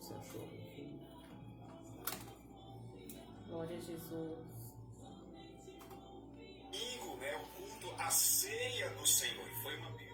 você achou, meu filho? Glória a Jesus. Domingo, né, o culto, a ceia do Senhor, e foi uma bênção.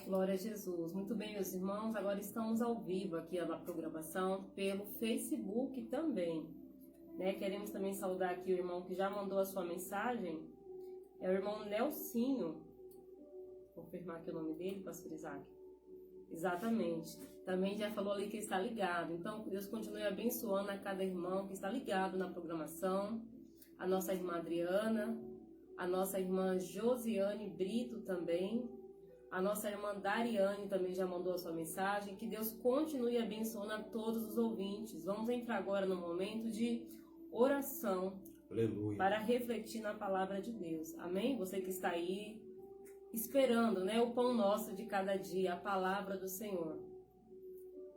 Glória a Jesus. Muito bem, meus irmãos. Agora estamos ao vivo aqui na programação pelo Facebook também. Né? Queremos também saudar aqui o irmão que já mandou a sua mensagem. É o irmão Nelsinho. Vou confirmar aqui o nome dele, pastor Isaac. Exatamente. Também já falou ali que está ligado. Então, que Deus continue abençoando a cada irmão que está ligado na programação. A nossa irmã Adriana, a nossa irmã Josiane Brito também. A nossa irmã Dariane também já mandou a sua mensagem. Que Deus continue abençoando a todos os ouvintes. Vamos entrar agora no momento de oração. Aleluia. Para refletir na palavra de Deus. Amém? Você que está aí esperando, né, o pão nosso de cada dia, a palavra do Senhor.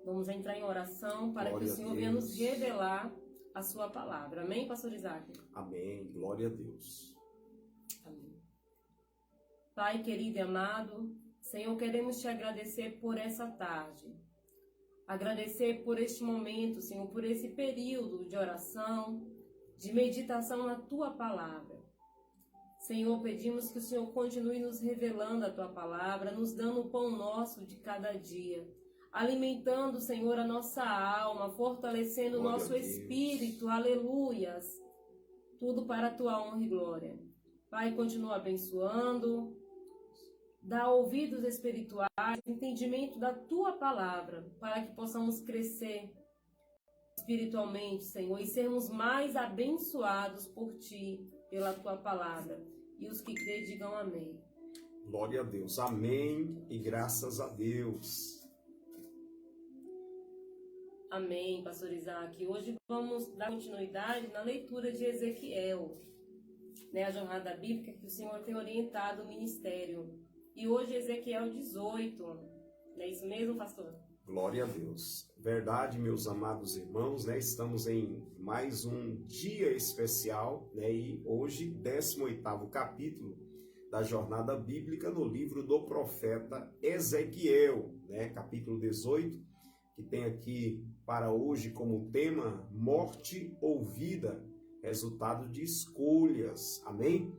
Vamos entrar em oração para Glória que o Senhor a venha Deus. nos revelar a sua palavra. Amém, pastor Isaac? Amém. Glória a Deus. Amém. Pai querido e amado, Senhor, queremos te agradecer por essa tarde. Agradecer por este momento, Senhor, por esse período de oração, de meditação na tua palavra. Senhor, pedimos que o Senhor continue nos revelando a tua palavra, nos dando o pão nosso de cada dia, alimentando, Senhor, a nossa alma, fortalecendo o Glória nosso a Deus. espírito, aleluias. Tudo para a tua honra e glória. Pai, continua abençoando, dá ouvidos espirituais, entendimento da tua palavra, para que possamos crescer espiritualmente, Senhor, e sermos mais abençoados por ti, pela tua palavra. E os que crêem, digam amém. Glória a Deus. Amém e graças a Deus. Amém, pastor Isaac. Hoje vamos dar continuidade na leitura de Ezequiel, né, a jornada bíblica que o Senhor tem orientado o ministério. E hoje Ezequiel 18. Não é isso mesmo, pastor? Glória a Deus. Verdade, meus amados irmãos, né? Estamos em mais um dia especial, né? E hoje, 18º capítulo da jornada bíblica no livro do profeta Ezequiel, né? Capítulo 18, que tem aqui para hoje como tema morte ou vida, resultado de escolhas. Amém?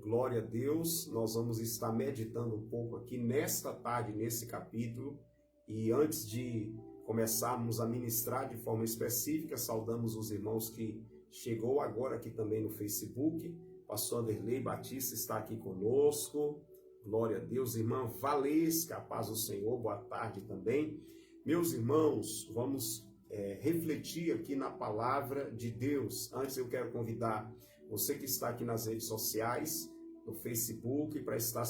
Glória a Deus. Nós vamos estar meditando um pouco aqui nesta tarde, nesse capítulo. E antes de começarmos a ministrar de forma específica, saudamos os irmãos que chegou agora aqui também no Facebook. Pastor Anderlei Batista está aqui conosco. Glória a Deus. Irmã Valesca, a paz do Senhor, boa tarde também. Meus irmãos, vamos refletir aqui na palavra de Deus. Antes eu quero convidar você que está aqui nas redes sociais, no Facebook, para estar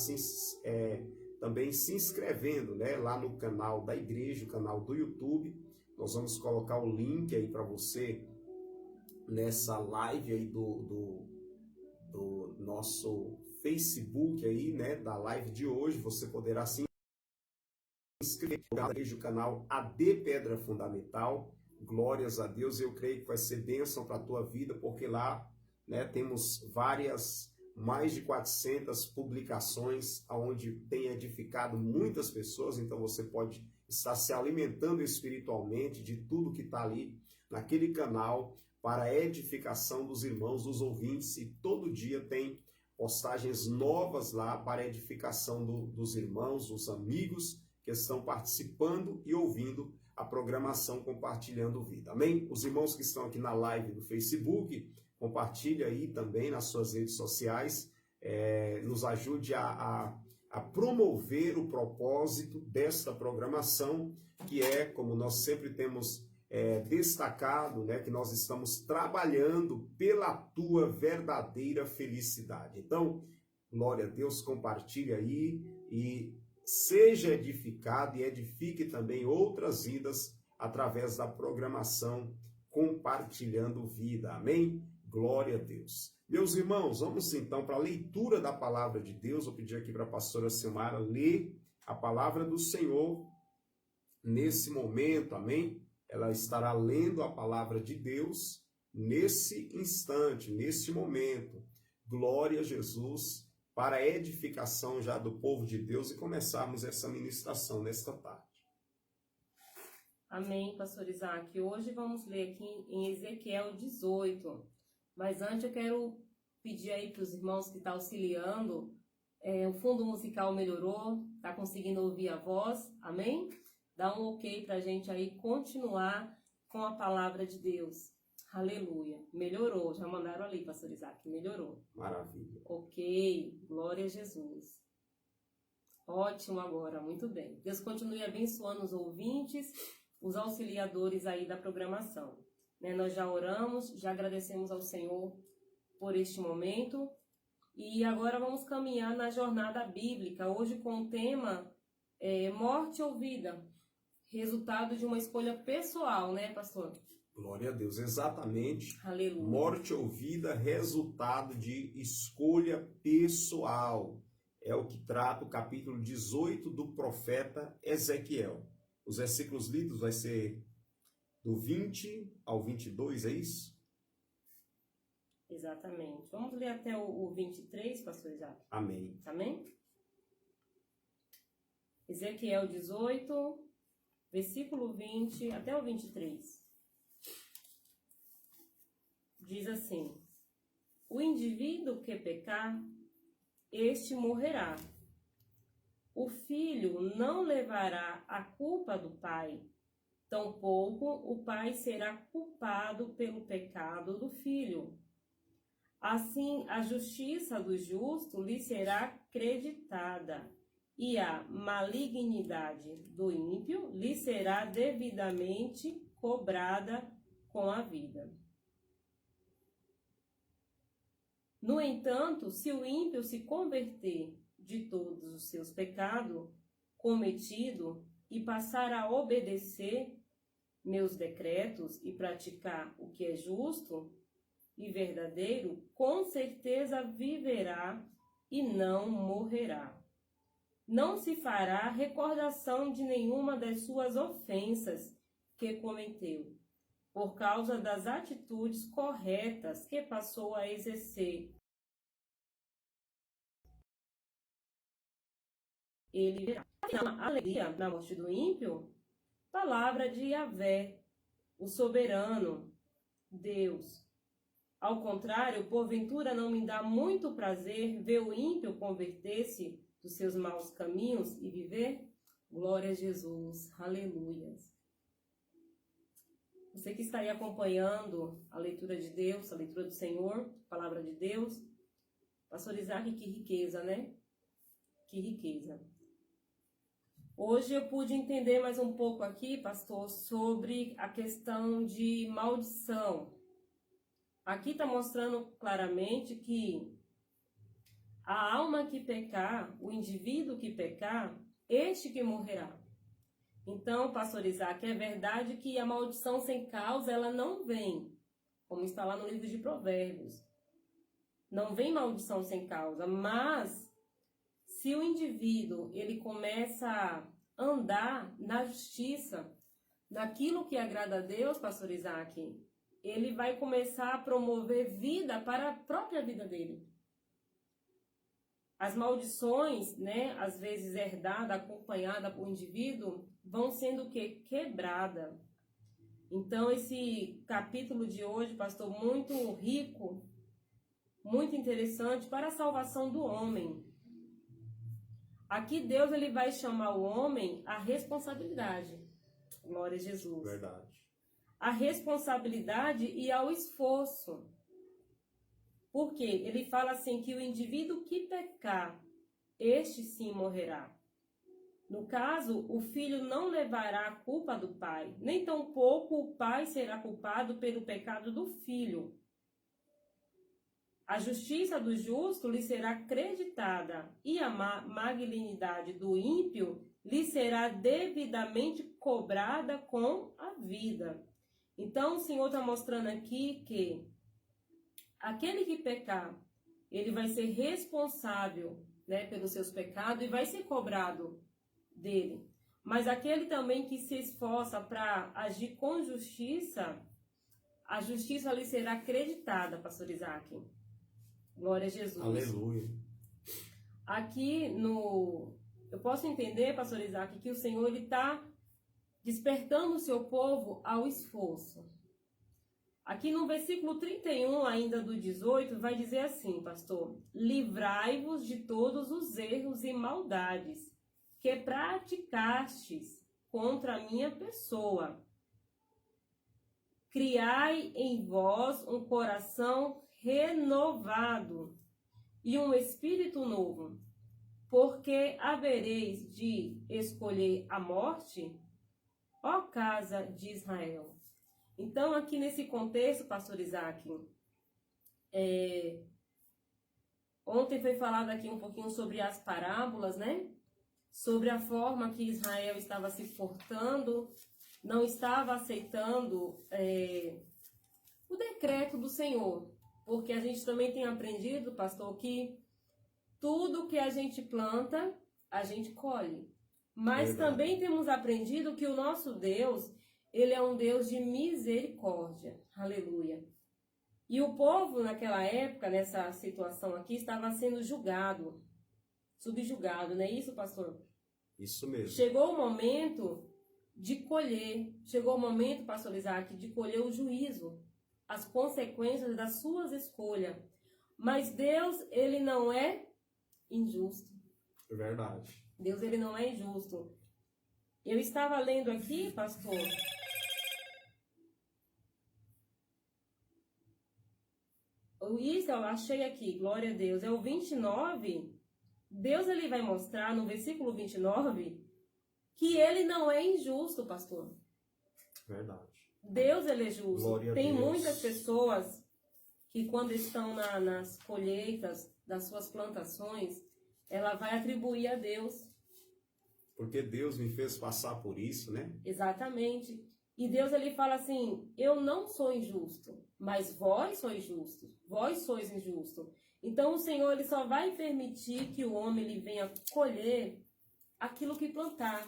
também se inscrevendo, né, lá no canal da igreja, o canal do YouTube. Nós vamos colocar o link aí para você nessa live aí do nosso Facebook aí, né, da live de hoje. Você poderá se inscrever na igreja, o canal AD Pedra Fundamental. Glórias a Deus. Eu creio que vai ser bênção para a tua vida, porque lá, né, temos mais de 400 publicações onde tem edificado muitas pessoas. Então você pode estar se alimentando espiritualmente de tudo que está ali naquele canal para a edificação dos irmãos, dos ouvintes, e todo dia tem postagens novas lá para a edificação dos irmãos, dos amigos que estão participando e ouvindo a programação, compartilhando vida. Amém? Os irmãos que estão aqui na live do Facebook, compartilhe aí também nas suas redes sociais, nos ajude a a promover o propósito desta programação, que é, como nós sempre temos destacado, né, que nós estamos trabalhando pela tua verdadeira felicidade. Então, glória a Deus, compartilhe aí e seja edificado e edifique também outras vidas através da programação Compartilhando Vida. Amém? Glória a Deus. Meus irmãos, vamos então para a leitura da palavra de Deus. Vou pedir aqui para a pastora Silmara ler a palavra do Senhor nesse momento, amém? Ela estará lendo a palavra de Deus nesse instante, nesse momento. Glória a Jesus, para a edificação já do povo de Deus e começarmos essa ministração nesta tarde. Amém, pastor Isaac. Hoje vamos ler aqui em Ezequiel 18. Mas antes eu quero pedir aí para os irmãos que estão auxiliando. O fundo musical melhorou, está conseguindo ouvir a voz, amém? Dá um ok para a gente aí continuar com a palavra de Deus. Aleluia. Melhorou, já mandaram ali, pastor Isaac, melhorou. Maravilha. Ok, glória a Jesus. Ótimo agora, muito bem. Deus continue abençoando os ouvintes, os auxiliadores aí da programação. Nós já oramos, já agradecemos ao Senhor por este momento. E agora vamos caminhar na jornada bíblica, hoje com o tema morte ou vida. Resultado de uma escolha pessoal, né, pastor? Glória a Deus, exatamente. Aleluia. Morte ou vida, resultado de escolha pessoal. É o que trata o capítulo 18 do profeta Ezequiel. Os versículos lidos vai ser do 20 ao 22, é isso? Exatamente. Vamos ler até o 23, pastor Isaac? Amém. Amém? Ezequiel 18, versículo 20 até o 23. Diz assim: o indivíduo que pecar, este morrerá. O filho não levará a culpa do pai, tampouco o pai será culpado pelo pecado do filho. Assim, a justiça do justo lhe será creditada, e a malignidade do ímpio lhe será devidamente cobrada com a vida. No entanto, se o ímpio se converter de todos os seus pecados cometidos e passar a obedecer meus decretos e praticar o que é justo e verdadeiro, com certeza viverá e não morrerá. Não se fará recordação de nenhuma das suas ofensas que cometeu, por causa das atitudes corretas que passou a exercer. Ele verá. A alegria na morte do ímpio, palavra de Yahvé, o soberano, Deus. Ao contrário, porventura não me dá muito prazer ver o ímpio converter-se dos seus maus caminhos e viver? Glória a Jesus, aleluia. Você que está aí acompanhando a leitura de Deus, a leitura do Senhor, a palavra de Deus, pastor Isaac, que riqueza, né? Que riqueza. Hoje eu pude entender mais um pouco aqui, pastor, sobre a questão de maldição. Aqui está mostrando claramente que a alma que pecar, o indivíduo que pecar, este que morrerá. Então, pastor Isaac, é verdade que a maldição sem causa, ela não vem, como está lá no livro de Provérbios. Não vem maldição sem causa, mas se o indivíduo ele começa a andar na justiça, naquilo que agrada a Deus, pastor Isaac, ele vai começar a promover vida para a própria vida dele. As maldições, né, às vezes herdada, acompanhada por indivíduo, vão sendo quebrada. Então, esse capítulo de hoje, pastor, muito rico, muito interessante para a salvação do homem. Aqui Deus ele vai chamar o homem à responsabilidade. Glória a Jesus. Verdade. A responsabilidade e ao esforço. Por quê? Ele fala assim que o indivíduo que pecar, este sim morrerá. No caso, o filho não levará a culpa do pai, nem tampouco o pai será culpado pelo pecado do filho. A justiça do justo lhe será acreditada, e a malignidade do ímpio lhe será devidamente cobrada com a vida. Então, o Senhor está mostrando aqui que aquele que pecar, ele vai ser responsável, né, pelos seus pecados e vai ser cobrado dele. Mas aquele também que se esforça para agir com justiça, a justiça lhe será acreditada, pastor Isaac. Glória a Jesus. Aleluia. Aqui eu posso entender, pastor Isaac, que o Senhor está despertando o seu povo ao esforço. Aqui no versículo 31, ainda do 18, vai dizer assim, pastor: livrai-vos de todos os erros e maldades que praticastes contra a minha pessoa. Criai em vós um coração renovado e um espírito novo, porque havereis de escolher a morte, ó casa de Israel. Então, aqui nesse contexto, pastor Isaac, ontem foi falado aqui um pouquinho sobre as parábolas, né? Sobre a forma que Israel estava se portando, não estava aceitando o decreto do Senhor. Porque a gente também tem aprendido, pastor, que tudo que a gente planta, a gente colhe. Mas também temos aprendido que o nosso Deus, ele é um Deus de misericórdia. Aleluia. E o povo, naquela época, nessa situação aqui, estava sendo julgado, subjugado, não é isso, pastor? Isso mesmo. Chegou o momento de colher, chegou o momento, pastor Isaac, de colher o juízo, as consequências das suas escolhas. Mas Deus, ele não é injusto. É verdade. Deus, ele não é injusto. Eu estava lendo aqui, pastor, isso eu achei aqui, glória a Deus, é o 29. Deus, ele vai mostrar no versículo 29 que ele não é injusto, pastor. Verdade. Deus, ele é justo. Glória a Tem Deus. muitas pessoas que quando estão nas colheitas das suas plantações, ela vai atribuir a Deus. Porque Deus me fez passar por isso, né? Exatamente. E Deus, ele fala assim: eu não sou injusto, mas vós sois justos. Vós sois injustos. Então o Senhor, ele só vai permitir que o homem ele venha colher aquilo que plantar.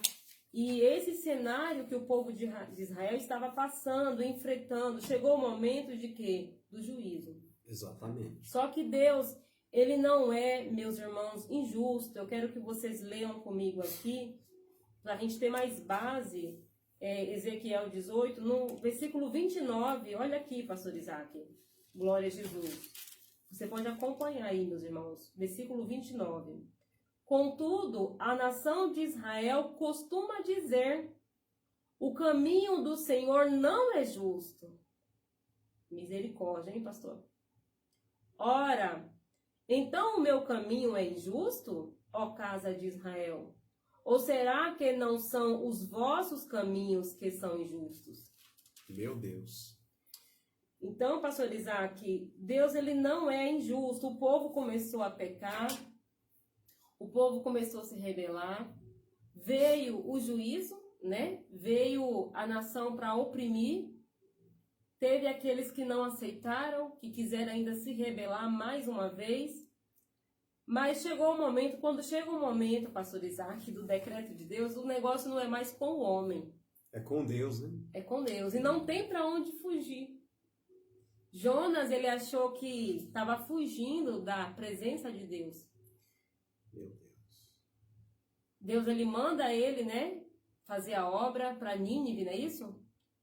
E esse cenário que o povo de Israel estava passando, enfrentando, chegou o momento de quê? Do juízo. Exatamente. Só que Deus, ele não é, meus irmãos, injusto. Eu quero que vocês leiam comigo aqui, para a gente ter mais base, Ezequiel 18, no versículo 29, olha aqui, pastor Isaac. Glória a Jesus. Você pode acompanhar aí, meus irmãos. Versículo 29. Contudo, a nação de Israel costuma dizer: o caminho do Senhor não é justo. Misericórdia, hein, pastor? Ora, então o meu caminho é injusto, ó casa de Israel? Ou será que não são os vossos caminhos que são injustos? Meu Deus. Então, pastor Isaac, Deus, ele não é injusto. O povo começou a pecar, o povo começou a se rebelar, veio o juízo, né? Veio a nação para oprimir, teve aqueles que não aceitaram, que quiseram ainda se rebelar mais uma vez, mas chegou o momento, quando chega o momento, pastor Isaac, do decreto de Deus, o negócio não é mais com o homem. É com Deus, né? É com Deus, e não tem para onde fugir. Jonas, ele achou que estava fugindo da presença de Deus. Meu Deus. Deus, ele manda ele, né, fazer a obra para Nínive, não é isso?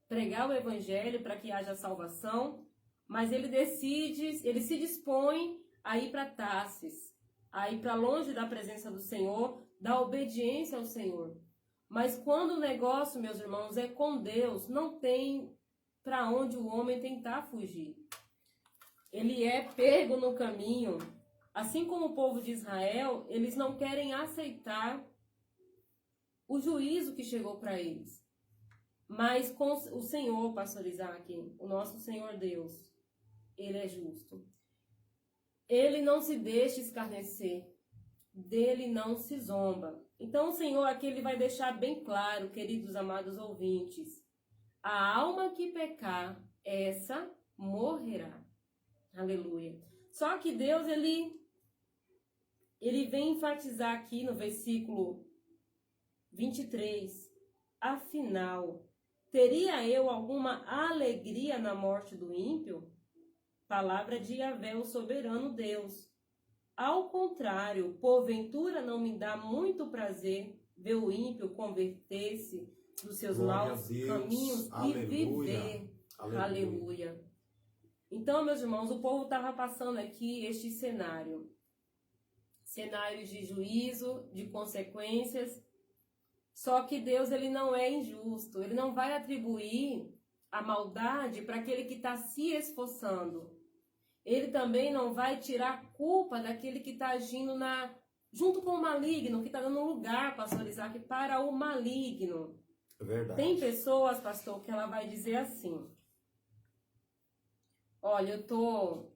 Pregar o evangelho para que haja salvação, mas ele se dispõe a ir para Tarsis, a ir para longe da presença do Senhor, da obediência ao Senhor. Mas quando o negócio, meus irmãos, é com Deus, não tem para onde o homem tentar fugir. Ele é pego no caminho Assim como o povo de Israel, eles não querem aceitar o juízo que chegou para eles. Mas com o Senhor, pastor Isaac, o nosso Senhor Deus, ele é justo. Ele não se deixa escarnecer, dele não se zomba. Então o Senhor aqui ele vai deixar bem claro, queridos amados ouvintes, a alma que pecar, essa morrerá. Aleluia. Só que Deus, ele vem enfatizar aqui no versículo 23. Afinal, teria eu alguma alegria na morte do ímpio? Palavra de Yahvé, o soberano Deus. Ao contrário, porventura não me dá muito prazer ver o ímpio converter-se dos seus maus caminhos e viver. Aleluia. Então, meus irmãos, o povo estava passando aqui este cenário. Cenários de juízo, de consequências. Só que Deus, ele não é injusto. Ele não vai atribuir a maldade para aquele que está se esforçando. Ele também não vai tirar a culpa daquele que está agindo junto com o maligno, que está dando lugar, pastor Isaac, para o maligno. É verdade. Tem pessoas, pastor, que ela vai dizer assim: olha, eu tô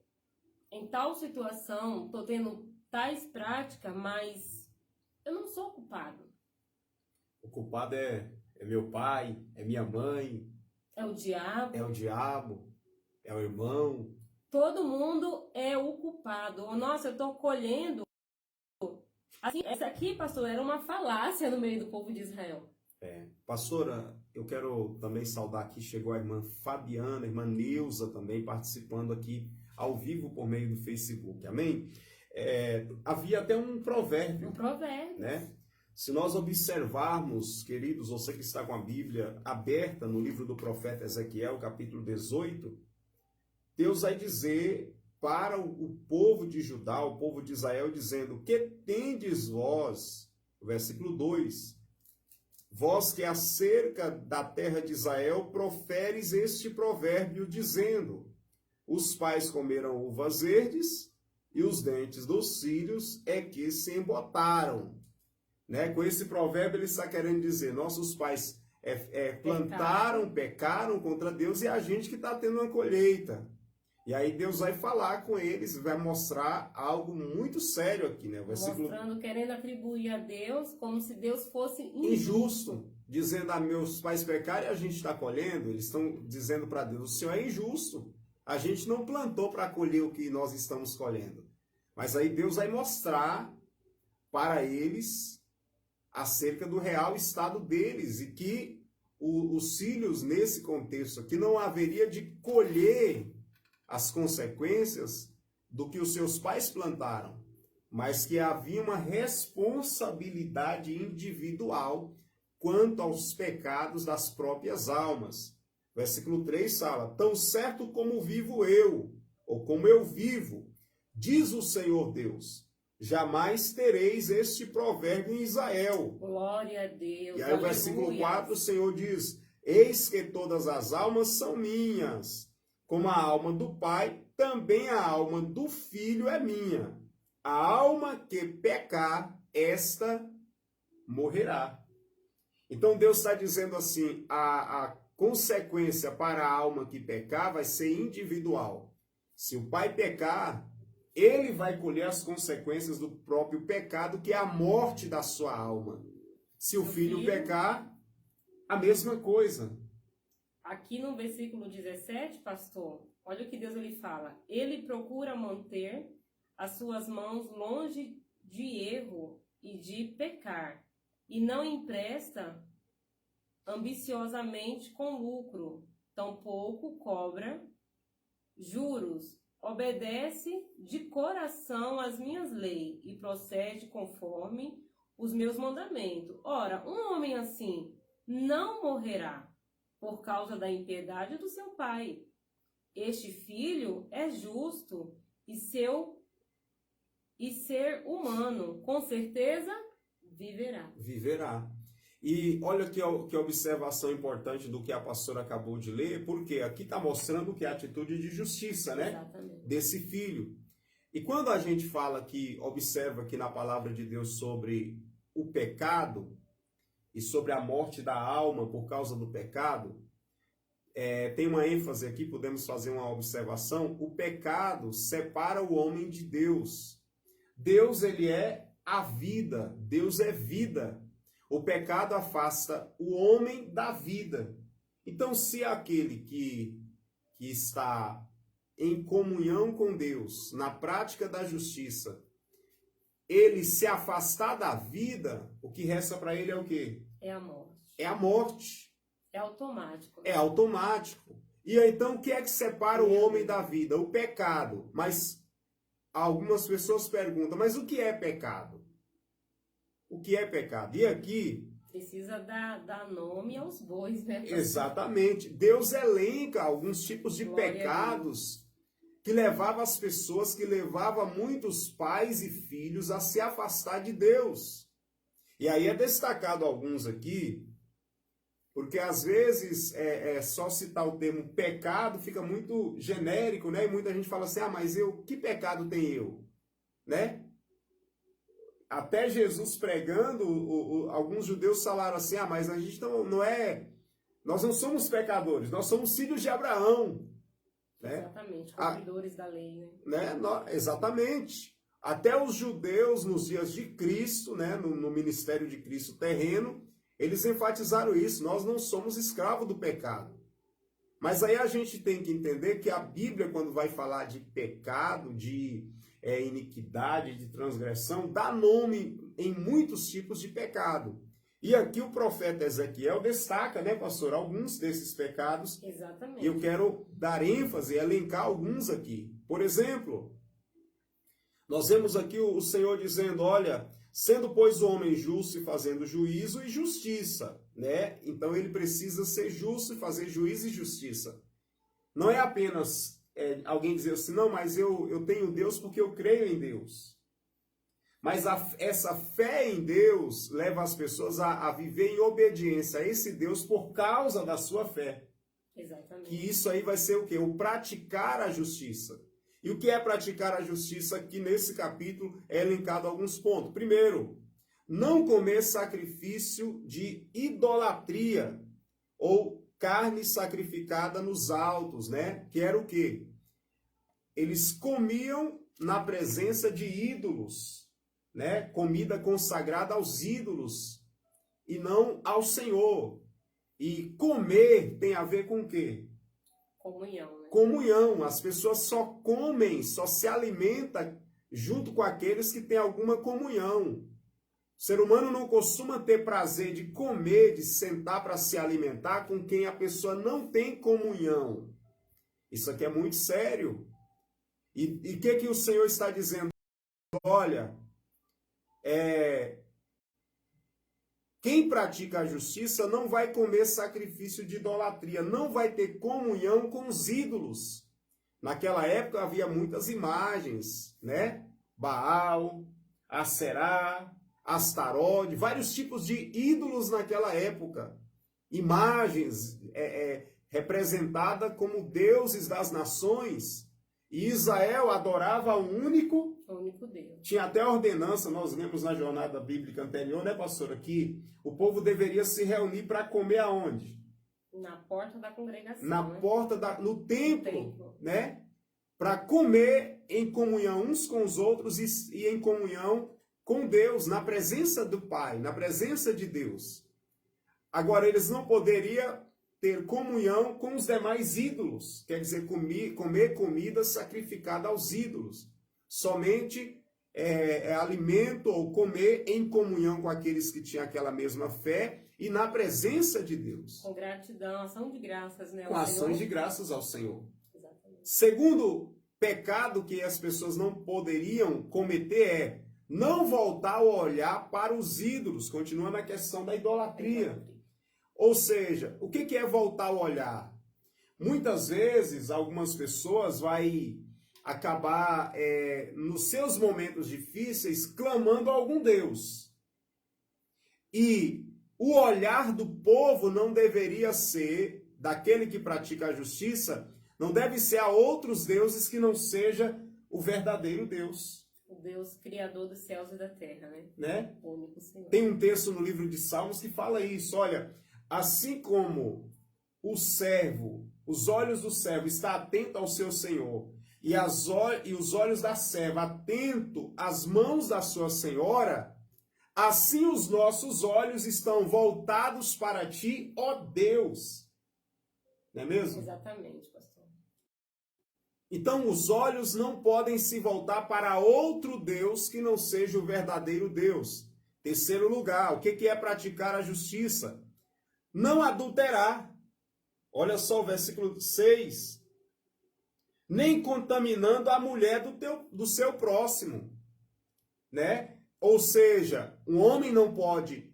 em tal situação, tô tendo tais práticas, mas eu não sou culpado. O culpado é meu pai, é minha mãe. É o diabo. É o diabo, é o irmão. Todo mundo é o culpado. Nossa, eu tô colhendo. Assim, essa aqui, pastor, era uma falácia no meio do povo de Israel. Pastora, eu quero também saudar aqui, chegou a irmã Fabiana, a irmã Neuza também participando aqui ao vivo por meio do Facebook, amém? Havia até um provérbio. Um provérbio. Né? Se nós observarmos, queridos, você que está com a Bíblia aberta no livro do profeta Ezequiel, capítulo 18, Deus vai dizer para o povo de Judá, o povo de Israel, dizendo: que tendes vós, versículo 2, vós que acerca da terra de Israel proferes este provérbio, dizendo: os pais comeram uvas verdes e os dentes dos filhos é que se embotaram. Né? Com esse provérbio ele está querendo dizer: nossos pais plantaram, pecaram contra Deus e a gente que está tendo uma colheita. E aí Deus vai falar com eles, vai mostrar algo muito sério aqui, né? Mostrando, querendo atribuir a Deus como se Deus fosse injusto. Dizendo: meus pais pecaram e a gente está colhendo. Eles estão dizendo para Deus: o Senhor é injusto. A gente não plantou para colher o que nós estamos colhendo. Mas aí Deus vai mostrar para eles acerca do real estado deles e que os filhos, nesse contexto aqui, não haveria de colher as consequências do que os seus pais plantaram, mas que havia uma responsabilidade individual quanto aos pecados das próprias almas. Versículo 3 fala: tão certo como vivo eu, ou como eu vivo, diz o Senhor Deus, jamais tereis este provérbio em Israel. Glória a Deus. E aí o versículo 4, o Senhor diz: eis que todas as almas são minhas. Como a alma do pai, também a alma do filho é minha. A alma que pecar, esta morrerá. Então Deus está dizendo assim, a consequência para a alma que pecar vai ser individual. Se o pai pecar, ele vai colher as consequências do próprio pecado, que é a morte da sua alma. Se o filho pecar, a mesma coisa. Aqui no versículo 17, pastor, olha o que Deus ele fala. Ele procura manter as suas mãos longe de erro e de pecar, e não empresta ambiciosamente com lucro, tampouco cobra juros, obedece de coração às minhas leis e procede conforme os meus mandamentos. Ora, um homem assim não morrerá por causa da impiedade do seu pai. Este filho é justo e ser humano, com certeza viverá. Viverá. E olha que observação importante do que a pastora acabou de ler, porque aqui está mostrando que é a atitude de justiça, né? Exatamente. Desse filho. E quando a gente fala que, observa aqui na palavra de Deus sobre o pecado e sobre a morte da alma por causa do pecado, tem uma ênfase aqui, podemos fazer uma observação. O pecado separa o homem de Deus. Deus, ele é a vida. Deus é vida. O pecado afasta o homem da vida. Então, se aquele que está em comunhão com Deus, na prática da justiça, ele se afastar da vida, o que resta para ele é o quê? É a morte. É a morte. É automático. É automático. E então, o que é que separa o homem da vida? O pecado. Mas algumas pessoas perguntam, mas o que é pecado? O que é pecado? E aqui... Precisa dar nome aos bois, né? Exatamente. Deus elenca alguns tipos de pecados que levavam as pessoas, que levavam muitos pais e filhos a se afastar de Deus. E aí é destacado alguns aqui, porque às vezes só citar o termo pecado fica muito genérico, né? E muita gente fala assim, mas que pecado tem eu? Né? Até Jesus pregando, alguns judeus falaram assim, mas a gente nós não somos pecadores, nós somos filhos de Abraão. Né? Exatamente, cumpridores da lei. Né? Exatamente. Até os judeus, nos dias de Cristo, né? no ministério de Cristo terreno, eles enfatizaram isso, nós não somos escravos do pecado. Mas aí a gente tem que entender que a Bíblia, quando vai falar de pecado, de iniquidade, de transgressão, dá nome em muitos tipos de pecado. E aqui o profeta Ezequiel destaca, né, pastor, alguns desses pecados. Exatamente. E eu quero dar ênfase, elencar alguns aqui. Por exemplo, nós vemos aqui o Senhor dizendo, olha, sendo, pois, o homem justo e fazendo juízo e justiça, né? Então ele precisa ser justo e fazer juízo e justiça. Não é apenas alguém dizer assim, não, mas eu tenho Deus porque eu creio em Deus. Mas essa fé em Deus leva as pessoas a viver em obediência a esse Deus por causa da sua fé. Exatamente. Que isso aí vai ser o quê? O praticar a justiça. E o que é praticar a justiça? Aqui nesse capítulo é elencado alguns pontos. Primeiro, não comer sacrifício de idolatria ou carne sacrificada nos altos, né? Que era o quê? Eles comiam na presença de ídolos, né? Comida consagrada aos ídolos e não ao Senhor. E comer tem a ver com o quê? Comunhão, né? Comunhão. As pessoas só comem, só se alimentam junto com aqueles que têm alguma comunhão. O ser humano não costuma ter prazer de comer, de sentar para se alimentar com quem a pessoa não tem comunhão. Isso aqui é muito sério. E o que o Senhor está dizendo? Olha, quem pratica a justiça não vai comer sacrifício de idolatria, não vai ter comunhão com os ídolos. Naquela época havia muitas imagens, né? Baal, Aserá, Astarode, vários tipos de ídolos naquela época. Imagens representadas como deuses das nações. E Israel adorava o único Deus. Tinha até ordenança, nós lemos na jornada bíblica anterior, né, pastora, que o povo deveria se reunir para comer aonde? Na porta da congregação. No templo, né? Para comer em comunhão uns com os outros e em comunhão com Deus, na presença do Pai, na presença de Deus. Agora, eles não poderiam ter comunhão com os demais ídolos, quer dizer, comer comida sacrificada aos ídolos. Somente alimento ou comer em comunhão com aqueles que tinham aquela mesma fé e na presença de Deus. Com gratidão, ação de graças, né? Com ações de graças ao Senhor. Exatamente. Segundo pecado que as pessoas não poderiam cometer é não voltar o olhar para os ídolos, continuando a questão da idolatria. Ou seja, o que é voltar o olhar? Muitas vezes, algumas pessoas vai acabar, nos seus momentos difíceis, clamando a algum Deus. E o olhar do povo não deveria ser, daquele que pratica a justiça, não deve ser a outros deuses que não seja o verdadeiro Deus. O Deus criador dos céus e da terra, né? Né? O único Senhor. Tem um texto no livro de Salmos que fala isso. Olha, assim como o servo, os olhos do servo está atento ao seu Senhor e os olhos da serva atento às mãos da sua senhora, assim os nossos olhos estão voltados para ti, ó Deus. Não é mesmo? Exatamente, pastor. Então, os olhos não podem se voltar para outro Deus que não seja o verdadeiro Deus. Terceiro lugar, o que é praticar a justiça? Não adulterar. Olha só o versículo 6. Nem contaminando a mulher do seu próximo. Né? Ou seja, um homem não pode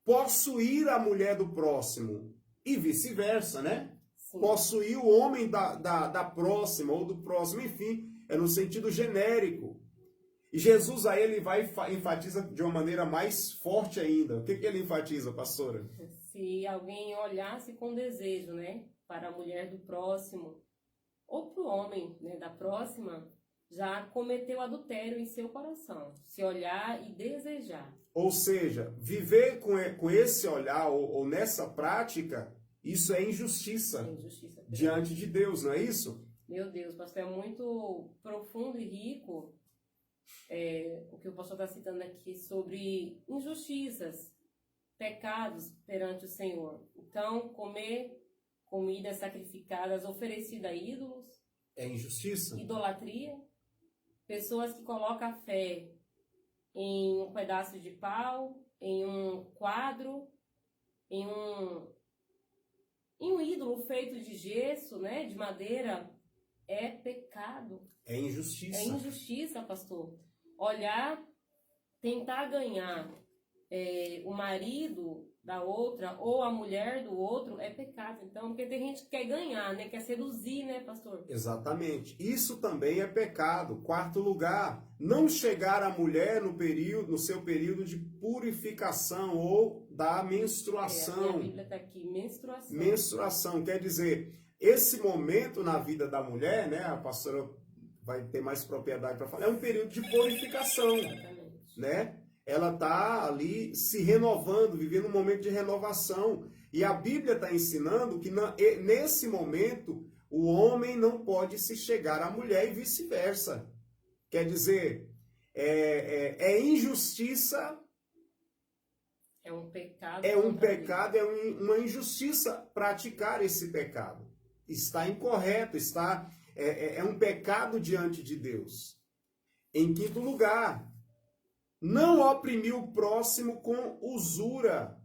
possuir a mulher do próximo e vice-versa, né? Possuir o homem da próxima ou do próximo, enfim, é no sentido genérico. E Jesus aí ele vai enfatiza de uma maneira mais forte ainda. O que ele enfatiza, pastora? Se alguém olhasse com desejo, né, para a mulher do próximo ou para o homem, né, da próxima, já cometeu adultério em seu coração. Se olhar e desejar. Ou seja, viver com esse olhar ou nessa prática, isso é injustiça, diante de Deus, não é isso? Meu Deus, pastor, é muito profundo e rico o que o pastor está citando aqui sobre injustiças, pecados perante o Senhor. Então, comer comidas sacrificadas oferecidas a ídolos é injustiça. Idolatria. Pessoas que colocam a fé em um pedaço de pau, em um quadro, em um ídolo feito de gesso, né, de madeira, é pecado. É injustiça. É injustiça, pastor. Olhar, tentar ganhar o marido da outra ou a mulher do outro é pecado. Então, porque tem gente que quer ganhar, né, quer seduzir, né, pastor? Exatamente. Isso também é pecado. Quarto lugar, não chegar à mulher no seu período de purificação ou da menstruação. A Bíblia está aqui, menstruação. Menstruação, quer dizer, esse momento na vida da mulher, né, a pastora vai ter mais propriedade para falar, é um período de purificação. Exatamente. Né? Ela está ali se renovando, vivendo um momento de renovação. E a Bíblia está ensinando que nesse momento o homem não pode se chegar à mulher e vice-versa. Quer dizer, é injustiça. É um pecado. É um pecado, uma injustiça praticar esse pecado. Está incorreto, é um pecado diante de Deus. Em quinto lugar, não oprimir o próximo com usura,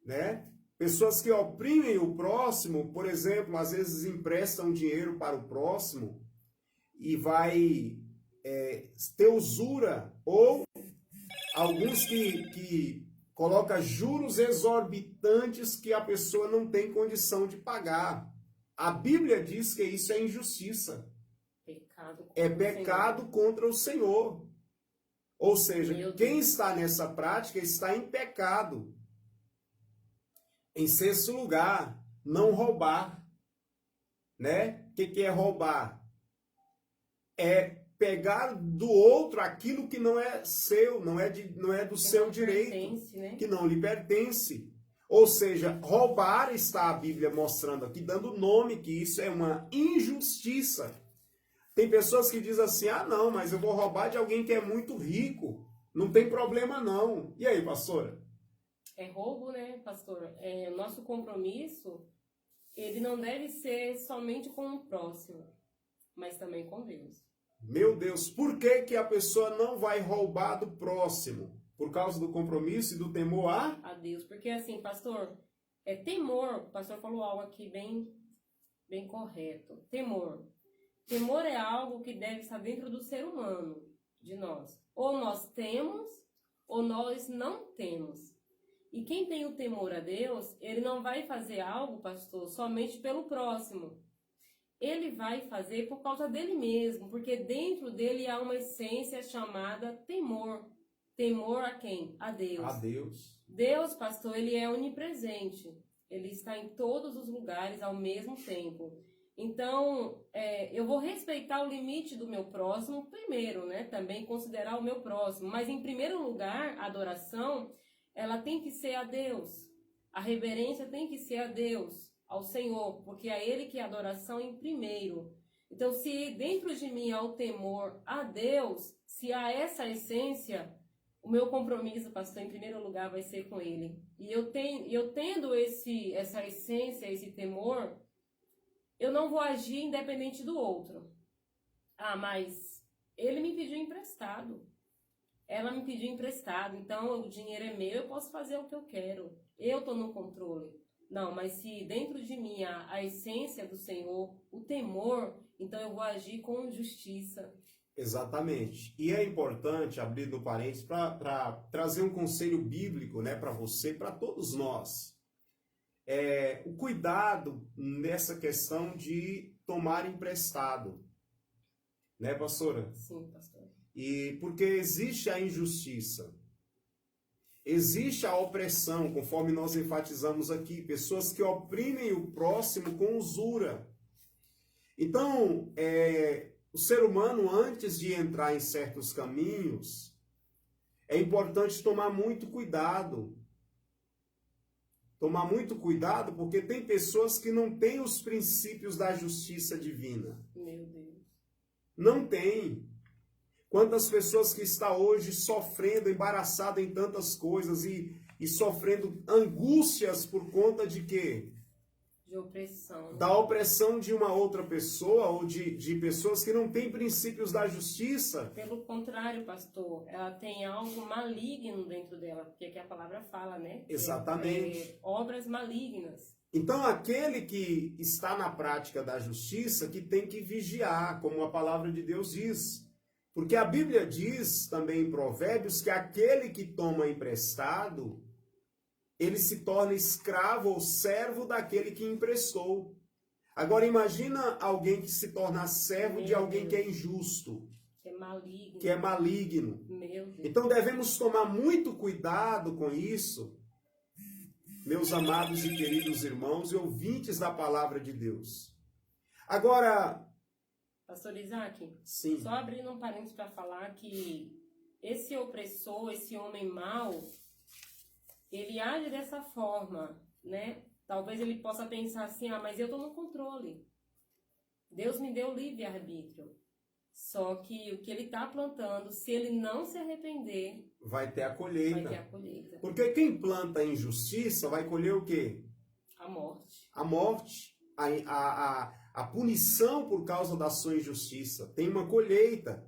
né? Pessoas que oprimem o próximo, por exemplo, às vezes emprestam dinheiro para o próximo e vai ter usura, ou alguns que colocam juros exorbitantes que a pessoa não tem condição de pagar. A Bíblia diz que isso é injustiça. É pecado contra o Senhor. Ou seja, quem está nessa prática está em pecado. Em sexto lugar, não roubar. Né? O que é roubar? É pegar do outro aquilo que não é seu, não é do seu direito, né? Que não lhe pertence. Ou seja, roubar, está a Bíblia mostrando aqui, dando nome que isso é uma injustiça. Tem pessoas que dizem assim, não, mas eu vou roubar de alguém que é muito rico. Não tem problema não. E aí, pastora? É roubo, né, pastor? O nosso compromisso, ele não deve ser somente com o próximo, mas também com Deus. Meu Deus, por que a pessoa não vai roubar do próximo? Por causa do compromisso e do temor a Deus. Porque assim, pastor, temor, o pastor falou algo aqui bem correto. Temor. Temor é algo que deve estar dentro do ser humano, de nós. Ou nós temos, ou nós não temos. E quem tem o temor a Deus, ele não vai fazer algo, pastor, somente pelo próximo. Ele vai fazer por causa dele mesmo, porque dentro dele há uma essência chamada temor. Temor a quem? A Deus. A Deus. Deus, pastor, ele é onipresente. Ele está em todos os lugares ao mesmo tempo. Então, eu vou respeitar o limite do meu próximo primeiro, né? Também considerar o meu próximo. Mas, em primeiro lugar, a adoração, ela tem que ser a Deus. A reverência tem que ser a Deus, ao Senhor, porque é Ele que é a adoração em primeiro. Então, se dentro de mim há o temor a Deus, se há essa essência, o meu compromisso, pastor, em primeiro lugar, vai ser com Ele. E eu tendo essa essência, esse temor, eu não vou agir independente do outro. Ah, mas ele me pediu emprestado. Ela me pediu emprestado. Então, o dinheiro é meu, eu posso fazer o que eu quero. Eu estou no controle. Não, mas se dentro de mim há a essência do Senhor, o temor, então eu vou agir com justiça. Exatamente. E é importante, abrindo parênteses, para trazer um conselho bíblico, né, para você, para todos nós. O cuidado nessa questão de tomar emprestado. Né, pastora? Sim, pastor. E porque existe a injustiça. Existe a opressão, conforme nós enfatizamos aqui, pessoas que oprimem o próximo com usura. Então, o ser humano, antes de entrar em certos caminhos, é importante tomar muito cuidado. Tomar muito cuidado, porque tem pessoas que não têm os princípios da justiça divina. Meu Deus. Não tem. Quantas pessoas que estão hoje sofrendo, embaraçadas em tantas coisas e sofrendo angústias por conta de quê? De opressão. Da opressão de uma outra pessoa ou de pessoas que não têm princípios da justiça. Pelo contrário, pastor, ela tem algo maligno dentro dela, porque aqui a palavra fala, né? Exatamente. Obras malignas. Então, aquele que está na prática da justiça, que tem que vigiar, como a palavra de Deus diz. Porque a Bíblia diz também em Provérbios que aquele que toma emprestado, ele se torna escravo ou servo daquele que emprestou. Agora imagina alguém que se torna servo de alguém que é injusto. Que é maligno. Que é maligno. Meu Deus. Então devemos tomar muito cuidado com isso, meus amados e queridos irmãos e ouvintes da palavra de Deus. Agora... Pastor Isaac, sim. Só abrindo um parênteses para falar que esse opressor, esse homem mau, ele age dessa forma, né? Talvez ele possa pensar assim, mas eu estou no controle. Deus me deu livre-arbítrio. Só que o que ele está plantando, se ele não se arrepender, vai ter a colheita. Vai ter a colheita. Porque quem planta injustiça vai colher o quê? A morte. A morte. A punição por causa da sua injustiça. Tem uma colheita.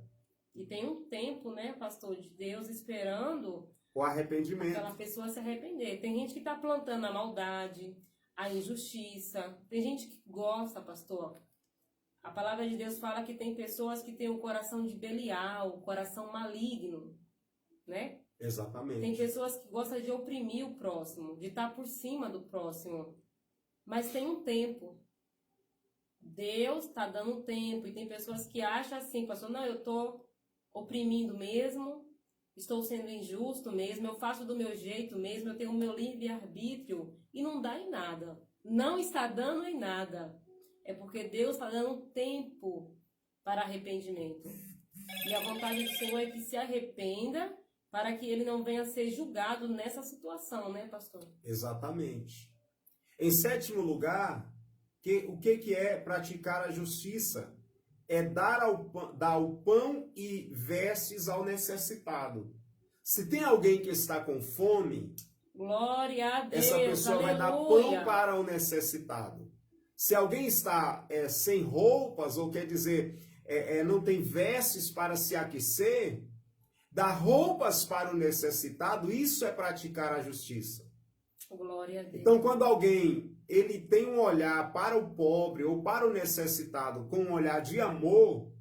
E tem um tempo, né, pastor, de Deus esperando o arrependimento. Aquela pessoa se arrepender. Tem gente que está plantando a maldade, a injustiça. Tem gente que gosta, pastor. A palavra de Deus fala que tem pessoas que têm o coração de Belial, o coração maligno, né? Exatamente. Tem pessoas que gostam de oprimir o próximo, de estar por cima do próximo. Mas tem um tempo. Deus está dando um tempo. E tem pessoas que acham assim, pastor, não, eu estou oprimindo mesmo, estou sendo injusto mesmo, eu faço do meu jeito mesmo, eu tenho o meu livre-arbítrio e não dá em nada. Não está dando em nada. É porque Deus está dando um tempo para arrependimento. E a vontade do Senhor é que se arrependa para que ele não venha a ser julgado nessa situação, né, pastor? Exatamente. Em sétimo lugar, o que é praticar a justiça? É dar o pão e vestes ao necessitado. Se tem alguém que está com fome, glória a Deus, essa pessoa vai dar pão para o necessitado. Se alguém está sem roupas, ou quer dizer, não tem vestes para se aquecer, dar roupas para o necessitado, isso é praticar a justiça. Glória a Deus. Então, quando alguém ele tem um olhar para o pobre ou para o necessitado com um olhar de amor,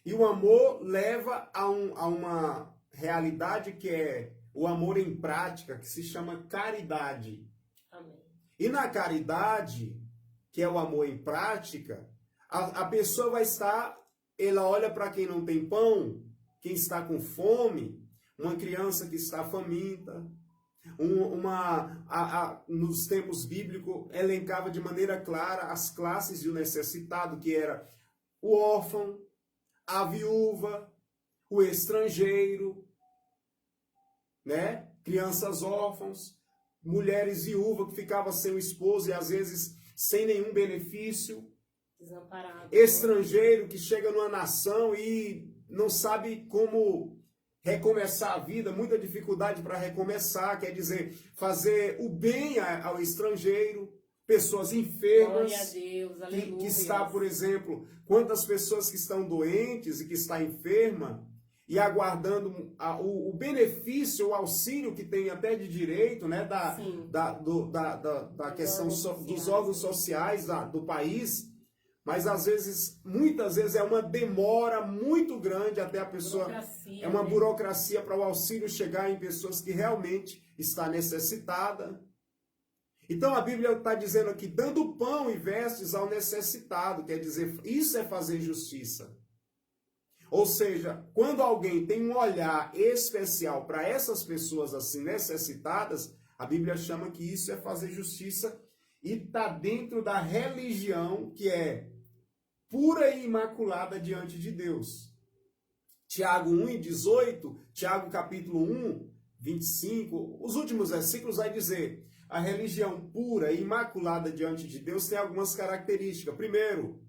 e o amor leva a uma realidade que é o amor em prática, que se chama caridade. Amém. E na caridade, que é o amor em prática, a pessoa vai estar, ela olha para quem não tem pão, quem está com fome, uma criança que está faminta, Nos tempos bíblicos, elencava de maneira clara as classes do necessitado, que era o órfão, a viúva, o estrangeiro, né? Crianças órfãos, mulheres viúvas que ficavam sem o esposo e às vezes sem nenhum benefício, Desamparado. estrangeiro que chega numa nação e não sabe como recomeçar a vida, muita dificuldade para recomeçar, quer dizer, fazer o bem ao estrangeiro, pessoas enfermas, Glória a Deus, que aleluia. está, por exemplo, quantas pessoas que estão doentes e que está enferma e aguardando o benefício, o auxílio que tem até de direito, né, da questão dos órgãos sociais do país, mas às vezes, muitas vezes é uma demora muito grande até a pessoa, é uma burocracia para o auxílio chegar em pessoas que realmente está necessitada. Então a Bíblia está dizendo aqui, dando pão e vestes ao necessitado, quer dizer, isso é fazer justiça. Ou seja, quando alguém tem um olhar especial para essas pessoas assim necessitadas, a Bíblia chama que isso é fazer justiça e está dentro da religião que é pura e imaculada diante de Deus. Tiago 1:18, Tiago capítulo 1, 25, os últimos versículos vai dizer, a religião pura e imaculada diante de Deus tem algumas características. Primeiro,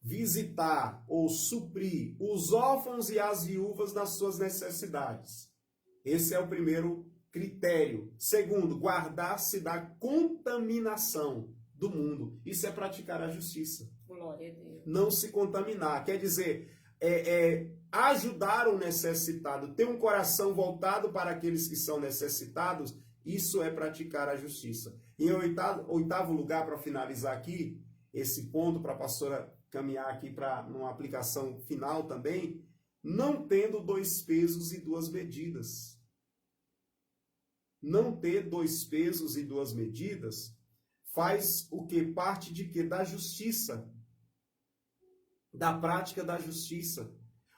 visitar ou suprir os órfãos e as viúvas nas suas necessidades. Esse é o primeiro critério. Segundo, guardar-se da contaminação do mundo. Isso é praticar a justiça. Glória a Deus. Não se contaminar. Quer dizer, ajudar o necessitado, ter um coração voltado para aqueles que são necessitados, isso é praticar a justiça. Em oitavo lugar, para finalizar aqui, esse ponto para a pastora caminhar aqui para uma aplicação final também, não tendo dois pesos e duas medidas. Não ter dois pesos e duas medidas faz o que? Parte de quê? Da justiça. Da prática da justiça.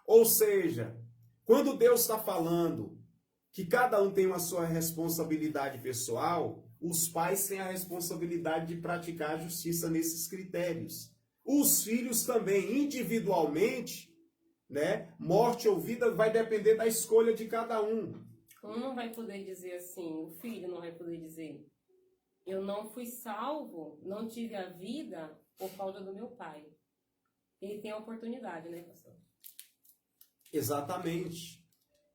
Ou seja, quando Deus está falando que cada um tem uma sua responsabilidade pessoal, os pais têm a responsabilidade de praticar a justiça nesses critérios. Os filhos também, individualmente, né? Morte ou vida vai depender da escolha de cada um. Um não vai poder dizer assim, o filho não vai poder dizer, eu não fui salvo, não tive a vida por causa do meu pai. Ele tem a oportunidade, né, pastor? Exatamente.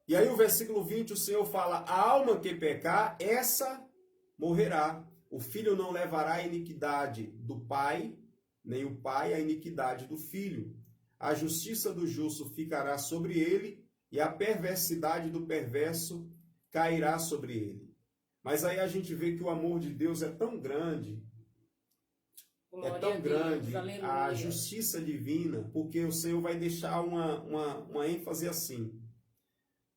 E aí o versículo 20, o Senhor fala, a alma que pecar, essa morrerá. O filho não levará a iniquidade do pai, nem o pai a iniquidade do filho. A justiça do justo ficará sobre ele, e a perversidade do perverso cairá sobre ele. Mas aí a gente vê que o amor de Deus é tão grande, a justiça divina, porque o Senhor vai deixar uma ênfase assim,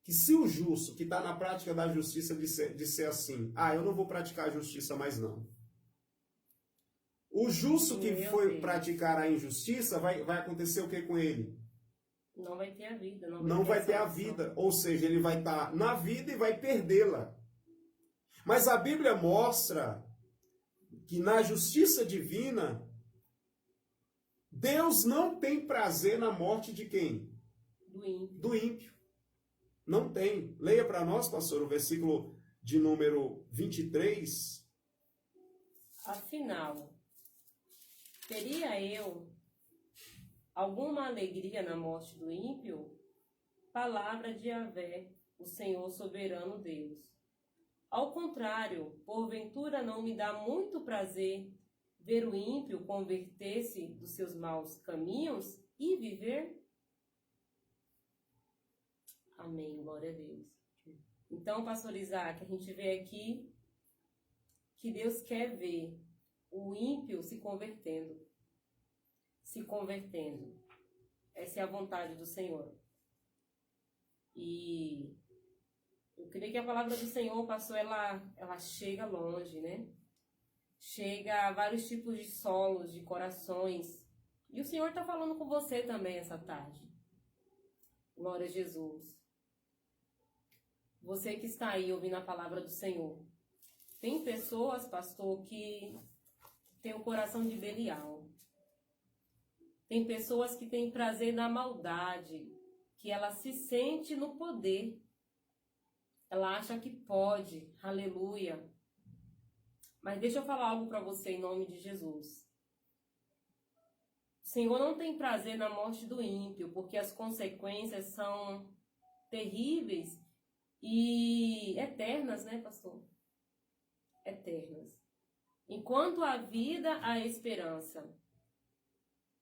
que se o justo, que está na prática da justiça, disser assim, eu não vou praticar a justiça mais não. O justo que foi praticar a injustiça, vai acontecer o que com ele? Não vai ter a vida. Não vai ter a vida. Ou seja, ele vai estar na vida e vai perdê-la. Mas a Bíblia mostra que na justiça divina, Deus não tem prazer na morte de quem? Do ímpio. Não tem. Leia para nós, pastor, o versículo de número 23. Afinal, teria eu alguma alegria na morte do ímpio? Palavra de Yahvé, o Senhor soberano Deus. Ao contrário, porventura não me dá muito prazer ver o ímpio converter-se dos seus maus caminhos e viver? Amém, glória a Deus. Então, pastor Isaac, a gente vê aqui que Deus quer ver o ímpio se convertendo. Essa é a vontade do Senhor. E eu creio que a palavra do Senhor, pastor, ela chega longe, né? Chega a vários tipos de solos, de corações. E o Senhor está falando com você também essa tarde. Glória a Jesus. você que está aí ouvindo a palavra do Senhor. Tem pessoas, pastor, que têm o coração de Belial. Tem pessoas que têm prazer na maldade, que ela se sente no poder. Ela acha que pode, aleluia. Mas deixa eu falar algo para você em nome de Jesus. O Senhor não tem prazer na morte do ímpio, porque as consequências são terríveis e eternas, né, pastor? Eternas. Enquanto há vida, há esperança.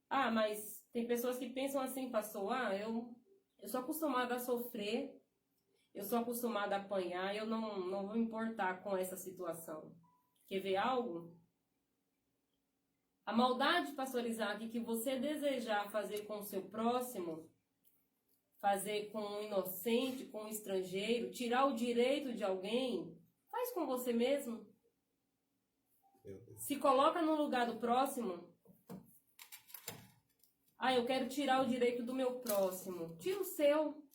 Ah, mas tem pessoas que pensam assim, pastor, eu sou acostumada a sofrer, eu sou acostumada a apanhar, eu não vou me importar com essa situação. Quer ver algo? A maldade, pastor Isaac, que você desejar fazer com o seu próximo, fazer com um inocente, com um estrangeiro, tirar o direito de alguém, faz com você mesmo. Se coloca no lugar do próximo. Eu quero tirar o direito do meu próximo. Tira o seu.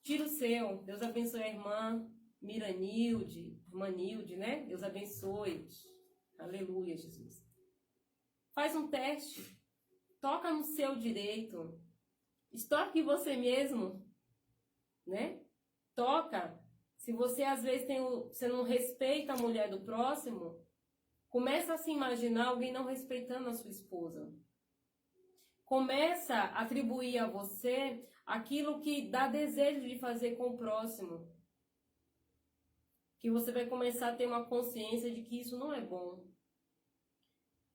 Tira o seu. Deus abençoe a irmã Miranilde, irmã Nilde, né? Deus abençoe. Aleluia, Jesus. Faz um teste. Toca no seu direito. Estoque você mesmo, né? Toca. Se você às vezes você não respeita a mulher do próximo, começa a se imaginar alguém não respeitando a sua esposa. Começa a atribuir a você aquilo que dá desejo de fazer com o próximo. Que você vai começar a ter uma consciência de que isso não é bom.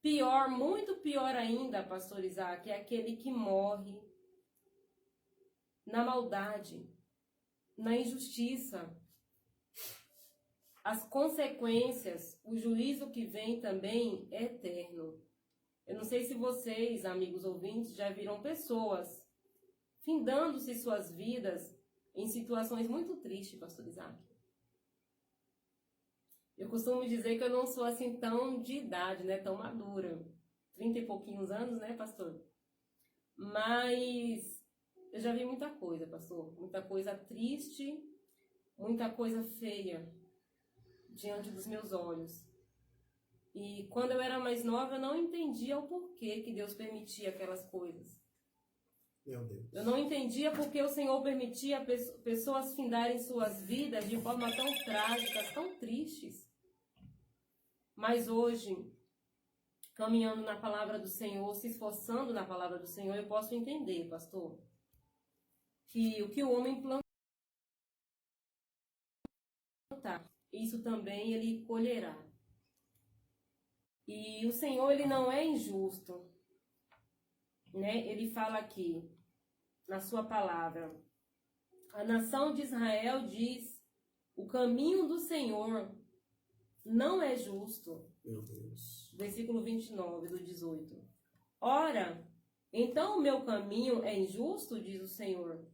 Pior, muito pior ainda, pastor Isaac, é aquele que morre na maldade, na injustiça. As consequências, o juízo que vem também é eterno. Eu não sei se vocês, amigos ouvintes, já viram pessoas findando-se suas vidas em situações muito tristes, pastor Isaac. Eu costumo dizer que eu não sou assim tão de idade, né, tão madura. 30 e pouquinhos anos, né, pastor? Mas eu já vi muita coisa, pastor. Muita coisa triste, muita coisa feia diante dos meus olhos. E quando eu era mais nova, eu não entendia o porquê que Deus permitia aquelas coisas. Meu Deus. Eu não entendia porque o Senhor permitia pessoas findarem suas vidas de forma tão trágica, tão tristes. Mas hoje, caminhando na palavra do Senhor, se esforçando na palavra do Senhor, eu posso entender, pastor, que o que o homem plantar, isso também ele colherá. E o Senhor, ele não é injusto, né? Ele fala aqui, na sua palavra, a nação de Israel diz, o caminho do Senhor não é justo. Meu Deus. Versículo 29 do 18. Ora, então o meu caminho é injusto, diz o Senhor.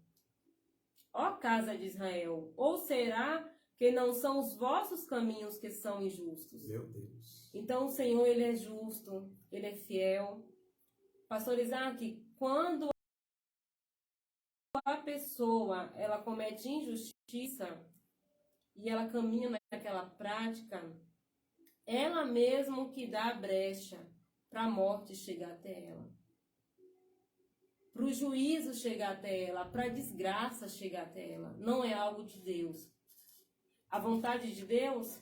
Ó casa de Israel, ou será que não são os vossos caminhos que são injustos? Meu Deus. Então o Senhor, ele é justo, ele é fiel. Pastor Isaac, quando a pessoa ela comete injustiça e ela caminha naquela prática, ela mesmo que dá a brecha para a morte chegar até ela, para o juízo chegar até ela, para a desgraça chegar até ela. Não é algo de Deus. A vontade de Deus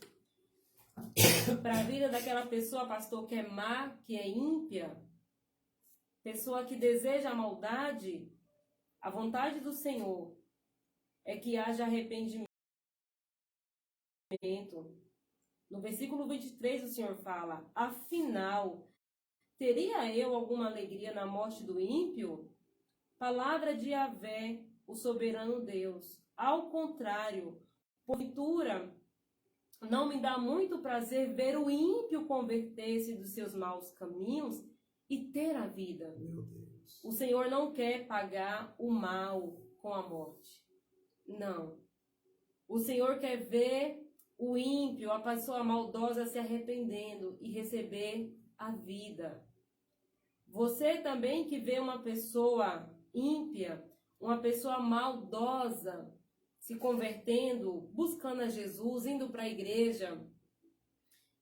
para a vida daquela pessoa, pastor, que é má, que é ímpia, pessoa que deseja a maldade, a vontade do Senhor é que haja arrependimento. No versículo 23 o Senhor fala, afinal, teria eu alguma alegria na morte do ímpio? Palavra de Yahvé, o soberano Deus. Ao contrário, porventura, não me dá muito prazer ver o ímpio converter-se dos seus maus caminhos e ter a vida. Meu Deus. O Senhor não quer pagar o mal com a morte. Não. O Senhor quer ver o ímpio, a pessoa maldosa se arrependendo e receber a vida. Você também que vê uma pessoa ímpia, uma pessoa maldosa, se convertendo, buscando a Jesus, indo para a igreja,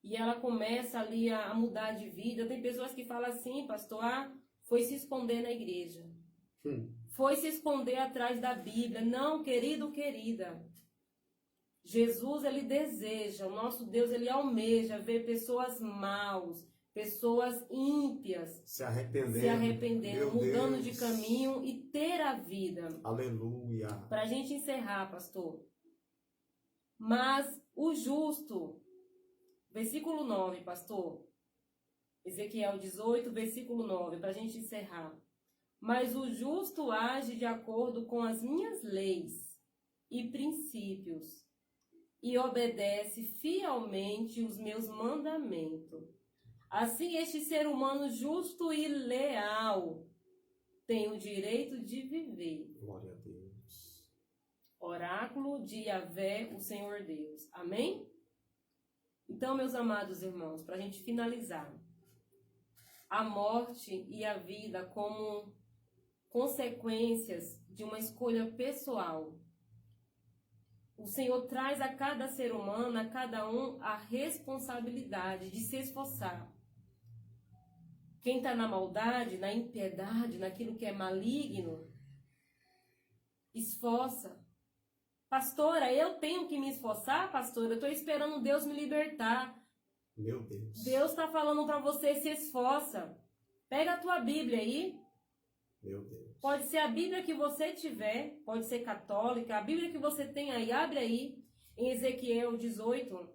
e ela começa ali a mudar de vida. Tem pessoas que falam assim, pastor, foi se esconder na igreja. Foi se esconder atrás da Bíblia. Não, querido, querida. Jesus, ele deseja, o nosso Deus, ele almeja ver pessoas maus, pessoas ímpias se arrependendo, mudando de caminho e ter a vida. Aleluia. Para a gente encerrar, pastor. Mas o justo, versículo 9, pastor. Ezequiel 18, versículo 9, para a gente encerrar. Mas o justo age de acordo com as minhas leis e princípios e obedece fielmente os meus mandamentos. Assim, este ser humano justo e leal tem o direito de viver. Glória a Deus. Oráculo de Yahvé, o Senhor Deus. Amém? Então, meus amados irmãos, para a gente finalizar, a morte e a vida como consequências de uma escolha pessoal. O Senhor traz a cada ser humano, a cada um, a responsabilidade de se esforçar. Quem está na maldade, na impiedade, naquilo que é maligno, esforça. Pastora, eu tenho que me esforçar, pastora? Eu estou esperando Deus me libertar. Meu Deus. Deus está falando para você, se esforça. Pega a tua Bíblia aí. Meu Deus. Pode ser a Bíblia que você tiver, pode ser católica, a Bíblia que você tem aí, abre aí, em Ezequiel 18.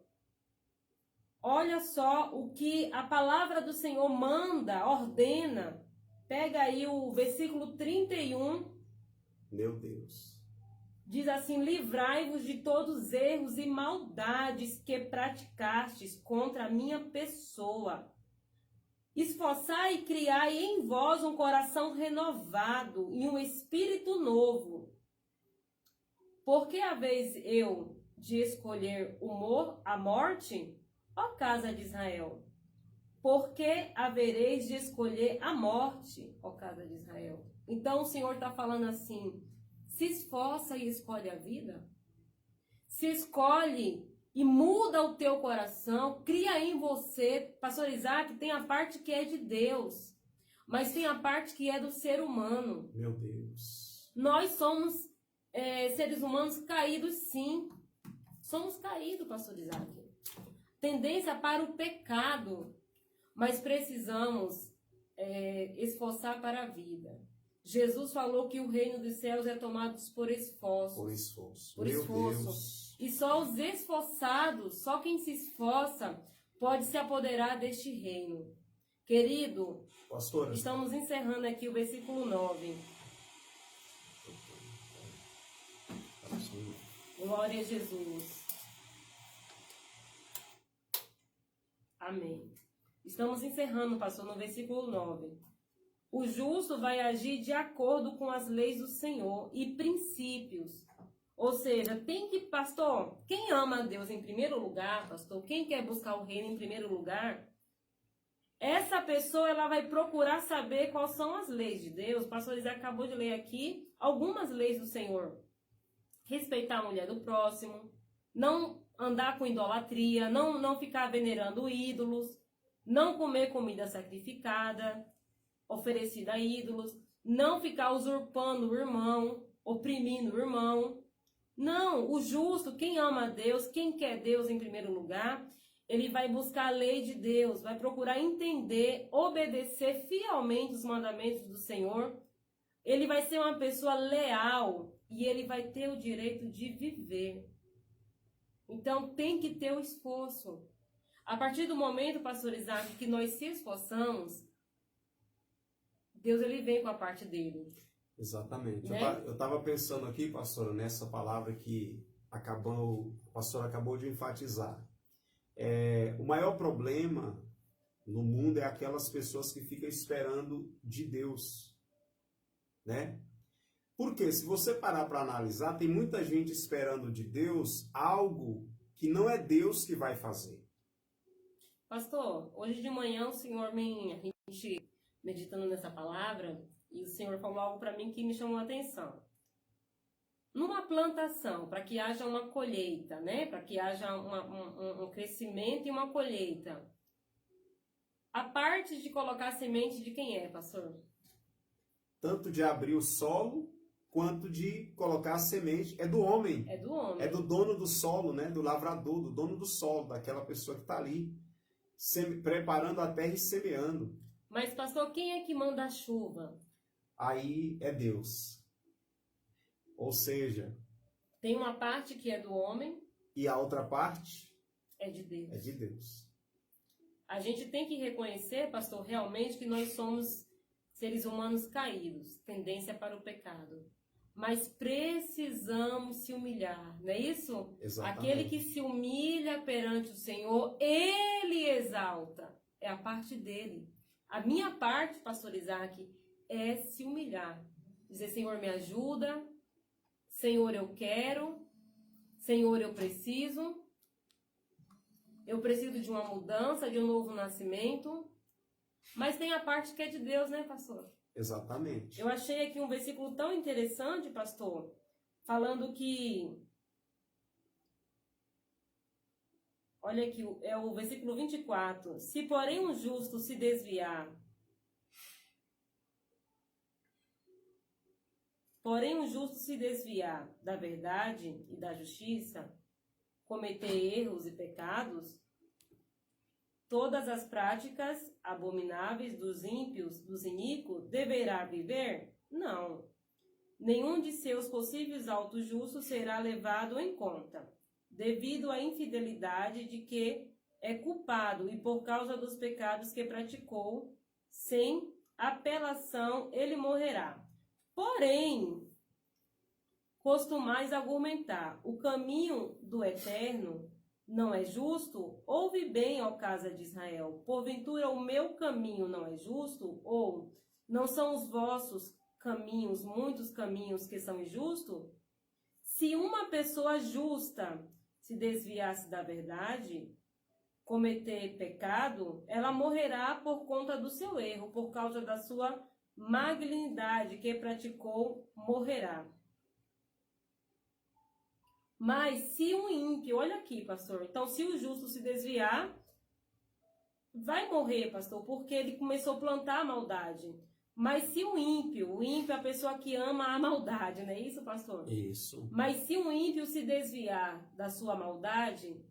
Olha só o que a palavra do Senhor manda, ordena. Pega aí o versículo 31. Meu Deus. Diz assim: livrai-vos de todos os erros e maldades que praticastes contra a minha pessoa. Esforçai e criai em vós um coração renovado e um espírito novo. Porque haveis eu de escolher a morte, ó casa de Israel? Porque havereis de escolher a morte, ó casa de Israel? Então o Senhor está falando assim: se esforça e escolhe a vida. Se escolhe e muda o teu coração, cria em você. Pastor Isaac, tem a parte que é de Deus, mas tem a parte que é do ser humano. Meu Deus. Nós somos seres humanos caídos, sim. Somos caídos, pastor Isaac. Tendência para o pecado, mas precisamos esforçar para a vida. Jesus falou que o reino dos céus é tomado por esforço. Por esforço. Por Meu esforço. Deus. E só os esforçados, só quem se esforça, pode se apoderar deste reino. Querido, pastora, estamos encerrando aqui o versículo 9. Glória a Jesus. Amém. Estamos encerrando, pastor, no versículo 9. O justo vai agir de acordo com as leis do Senhor e princípios. Ou seja, tem que, pastor, quem ama a Deus em primeiro lugar, pastor, quem quer buscar o reino em primeiro lugar, essa pessoa ela vai procurar saber quais são as leis de Deus. O pastor Isaac acabou de ler aqui algumas leis do Senhor. Respeitar a mulher do próximo, não andar com idolatria, não ficar venerando ídolos, não comer comida sacrificada, oferecida a ídolos, não ficar usurpando o irmão, oprimindo o irmão. Não, o justo, quem ama a Deus, quem quer Deus em primeiro lugar, ele vai buscar a lei de Deus, vai procurar entender, obedecer fielmente os mandamentos do Senhor. Ele vai ser uma pessoa leal e ele vai ter o direito de viver. Então tem que ter o esforço. A partir do momento, pastor Isaac, que nós se esforçamos, Deus ele vem com a parte dele. Exatamente. Né? Eu estava pensando aqui, pastora, nessa palavra que a pastora acabou de enfatizar. O maior problema no mundo é aquelas pessoas que ficam esperando de Deus, né? Porque se você parar para analisar, tem muita gente esperando de Deus algo que não é Deus que vai fazer. Pastor, hoje de manhã a gente meditando nessa palavra, e o Senhor falou algo para mim que me chamou a atenção. numa plantação, para que haja uma colheita, né? Para que haja um crescimento e uma colheita. A parte de colocar semente de quem é, pastor? Tanto de abrir o solo, quanto de colocar a semente. É do homem. É do homem. É do dono do solo, né? Do lavrador, do dono do solo, daquela pessoa que está ali, preparando a terra e semeando. Mas, pastor, quem é que manda a chuva? Aí é Deus. Ou seja... Tem uma parte que é do homem. E a outra parte? É de Deus. É de Deus. A gente tem que reconhecer, pastor, realmente que nós somos seres humanos caídos, tendência para o pecado. Mas precisamos se humilhar, não é isso? Exatamente. Aquele que se humilha perante o Senhor, Ele exalta. É a parte dele. A minha parte, pastor Isaac, é se humilhar. Dizer, Senhor, me ajuda. Senhor, eu quero. Senhor, eu preciso. Eu preciso de uma mudança, de um novo nascimento. Mas tem a parte que é de Deus, né, pastor? Exatamente. Eu achei aqui um versículo tão interessante, pastor, falando que... Olha aqui, é o versículo 24. Se, porém, um justo se desviar... Porém, um justo se desviar da verdade e da justiça, cometer erros e pecados, todas as práticas abomináveis dos ímpios, dos iníquos, deverá viver? Não. Nenhum de seus possíveis autos justos será levado em conta, devido à infidelidade de que é culpado e por causa dos pecados que praticou, sem apelação ele morrerá. Porém, costumais argumentar, o caminho do Eterno não é justo? Ouve bem, ó casa de Israel. Porventura o meu caminho não é justo? Ou não são os vossos caminhos, muitos caminhos que são injustos? Se uma pessoa justa se desviasse da verdade, cometer pecado, ela morrerá por conta do seu erro, por causa da sua malignidade que praticou, morrerá. Mas se um ímpio, olha aqui, pastor, então se o justo se desviar, vai morrer, pastor, porque ele começou a plantar a maldade. Mas se o ímpio é a pessoa que ama a maldade, não é isso, pastor? Isso. Mas se um ímpio se desviar da sua maldade,